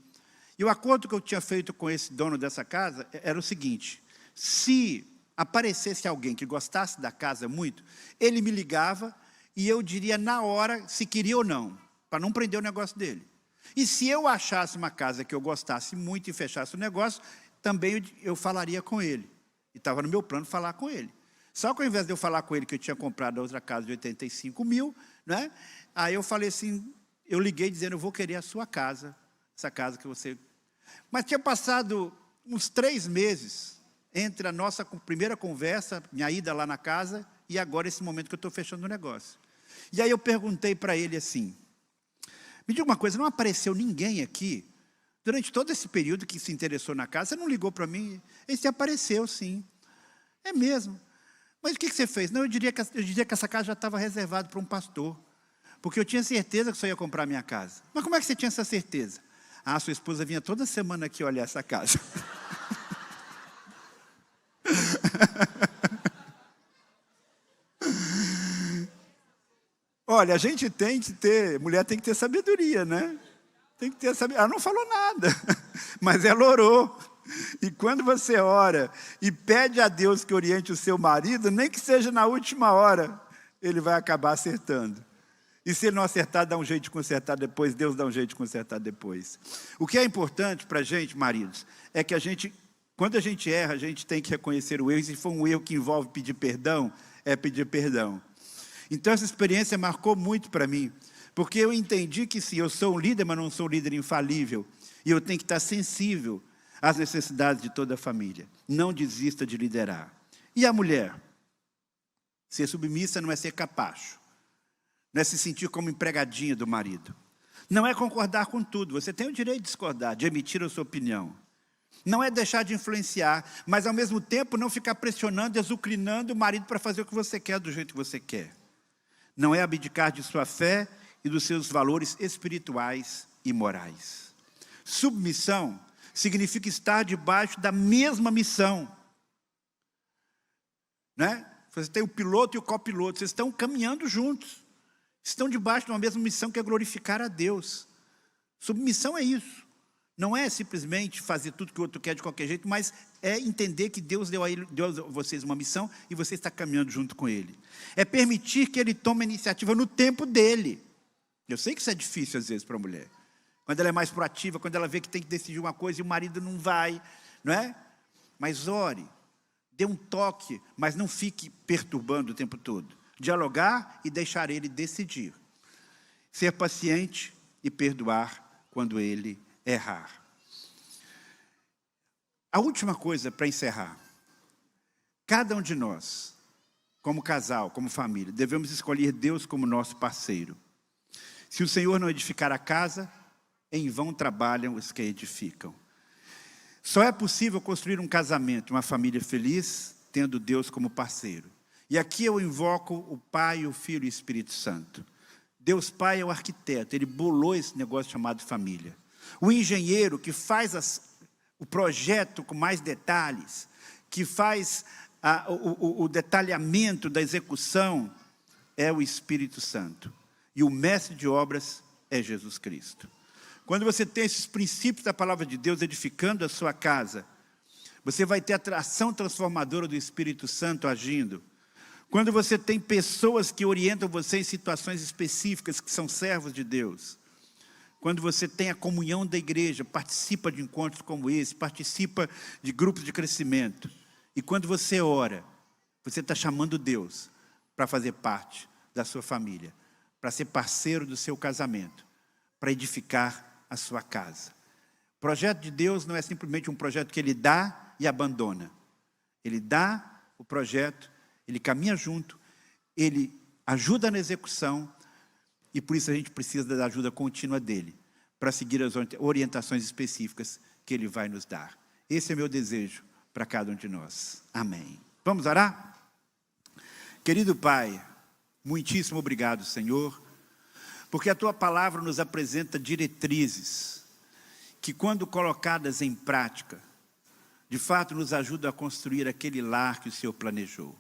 E o acordo que eu tinha feito com esse dono dessa casa era o seguinte, se aparecesse alguém que gostasse da casa muito, ele me ligava e eu diria na hora se queria ou não, para não prender o negócio dele. E se eu achasse uma casa que eu gostasse muito e fechasse o negócio, também eu falaria com ele. E estava no meu plano falar com ele. Só que ao invés de eu falar com ele que eu tinha comprado a outra casa de 85 mil, né? Aí eu falei assim, eu liguei dizendo, eu vou querer a sua casa, essa casa que você... Mas tinha passado uns 3 meses entre a nossa primeira conversa, minha ida lá na casa, e agora esse momento que eu estou fechando o negócio. E aí eu perguntei para ele assim, me diga uma coisa, não apareceu ninguém aqui, durante todo esse período que se interessou na casa, você não ligou para mim? Esse apareceu sim. É mesmo. Mas o que você fez? Não, eu diria que essa casa já estava reservada para um pastor. Porque eu tinha certeza que você ia comprar a minha casa. Mas como é que você tinha essa certeza? Ah, sua esposa vinha toda semana aqui olhar essa casa. Olha, a gente tem que ter, mulher tem que ter sabedoria, né? Tem que ter sabedoria. Ela não falou nada, mas ela orou. E quando você ora e pede a Deus que oriente o seu marido, nem que seja na última hora, ele vai acabar acertando. E se ele não acertar, dá um jeito de consertar depois, Deus dá um jeito de consertar depois. O que é importante para a gente, maridos, é que quando a gente erra, a gente tem que reconhecer o erro. E se for um erro que envolve pedir perdão, é pedir perdão. Então essa experiência marcou muito para mim, porque eu entendi que sim, eu sou um líder, mas não sou um líder infalível. E eu tenho que estar sensível às necessidades de toda a família. Não desista de liderar. E a mulher? Ser submissa não é ser capacho. Não é se sentir como empregadinha do marido. Não é concordar com tudo. Você tem o direito de discordar, de emitir a sua opinião. Não é deixar de influenciar, mas ao mesmo tempo não ficar pressionando e azucrinando o marido para fazer o que você quer do jeito que você quer. Não é abdicar de sua fé e dos seus valores espirituais e morais. Submissão significa estar debaixo da mesma missão. Né? Você tem o piloto e o copiloto, vocês estão caminhando juntos. Estão debaixo de uma mesma missão que é glorificar a Deus. Submissão é isso. Não é simplesmente fazer tudo que o outro quer de qualquer jeito, mas é entender que Deus deu a vocês uma missão e você está caminhando junto com Ele. É permitir que Ele tome a iniciativa no tempo dEle. Eu sei que isso é difícil às vezes para a mulher. Quando ela é mais proativa, quando ela vê que tem que decidir uma coisa e o marido não vai, não é? Mas ore, Dê um toque, mas não fique perturbando o tempo todo. Dialogar e deixar ele decidir. Ser paciente e perdoar quando ele errar. A última coisa para encerrar. Cada um de nós, como casal, como família, devemos escolher Deus como nosso parceiro. Se o Senhor não edificar a casa, em vão trabalham os que edificam. Só é possível construir um casamento, uma família feliz, tendo Deus como parceiro. E aqui eu invoco o Pai, o Filho e o Espírito Santo. Deus Pai é o arquiteto, ele bolou esse negócio chamado família. O engenheiro que faz o projeto com mais detalhes, que faz o detalhamento da execução, é o Espírito Santo. E o mestre de obras é Jesus Cristo. Quando você tem esses princípios da palavra de Deus edificando a sua casa, você vai ter a ação transformadora do Espírito Santo agindo. Quando você tem pessoas que orientam você em situações específicas, que são servos de Deus. Quando você tem a comunhão da igreja, participa de encontros como esse, participa de grupos de crescimento. E quando você ora, você está chamando Deus para fazer parte da sua família, para ser parceiro do seu casamento, para edificar a sua casa. O projeto de Deus não é simplesmente um projeto que Ele dá e abandona. Ele dá o projeto, Ele caminha junto, Ele ajuda na execução, e por isso a gente precisa da ajuda contínua dEle, para seguir as orientações específicas que Ele vai nos dar. Esse é meu desejo para cada um de nós. Amém. Vamos orar? Querido Pai, muitíssimo obrigado, Senhor, porque a Tua palavra nos apresenta diretrizes que, quando colocadas em prática, de fato nos ajudam a construir aquele lar que o Senhor planejou.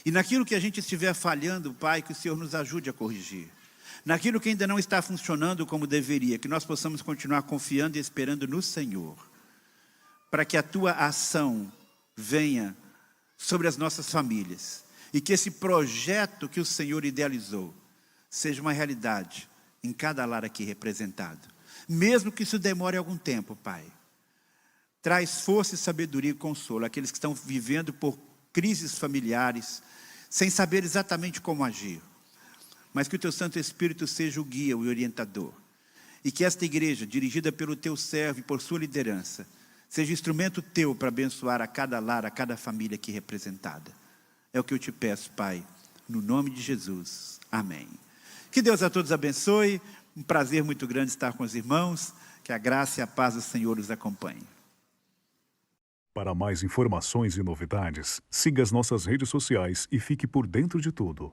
E naquilo que a gente estiver falhando, Pai, que o Senhor nos ajude a corrigir. Naquilo que ainda não está funcionando como deveria, que nós possamos continuar confiando e esperando no Senhor, para que a Tua ação venha sobre as nossas famílias, e que esse projeto que o Senhor idealizou seja uma realidade em cada lar aqui representado. Mesmo que isso demore algum tempo, Pai. Traz força e sabedoria e consolo àqueles que estão vivendo por crises familiares, sem saber exatamente como agir. Mas que o Teu Santo Espírito seja o guia, o orientador. E que esta igreja, dirigida pelo Teu servo e por sua liderança, seja instrumento Teu para abençoar a cada lar, a cada família aqui representada. É o que eu te peço, Pai, no nome de Jesus. Amém. Que Deus a todos abençoe. Um prazer muito grande estar com os irmãos. Que a graça e a paz do Senhor os acompanhe. Para mais informações e novidades, siga as nossas redes sociais e fique por dentro de tudo.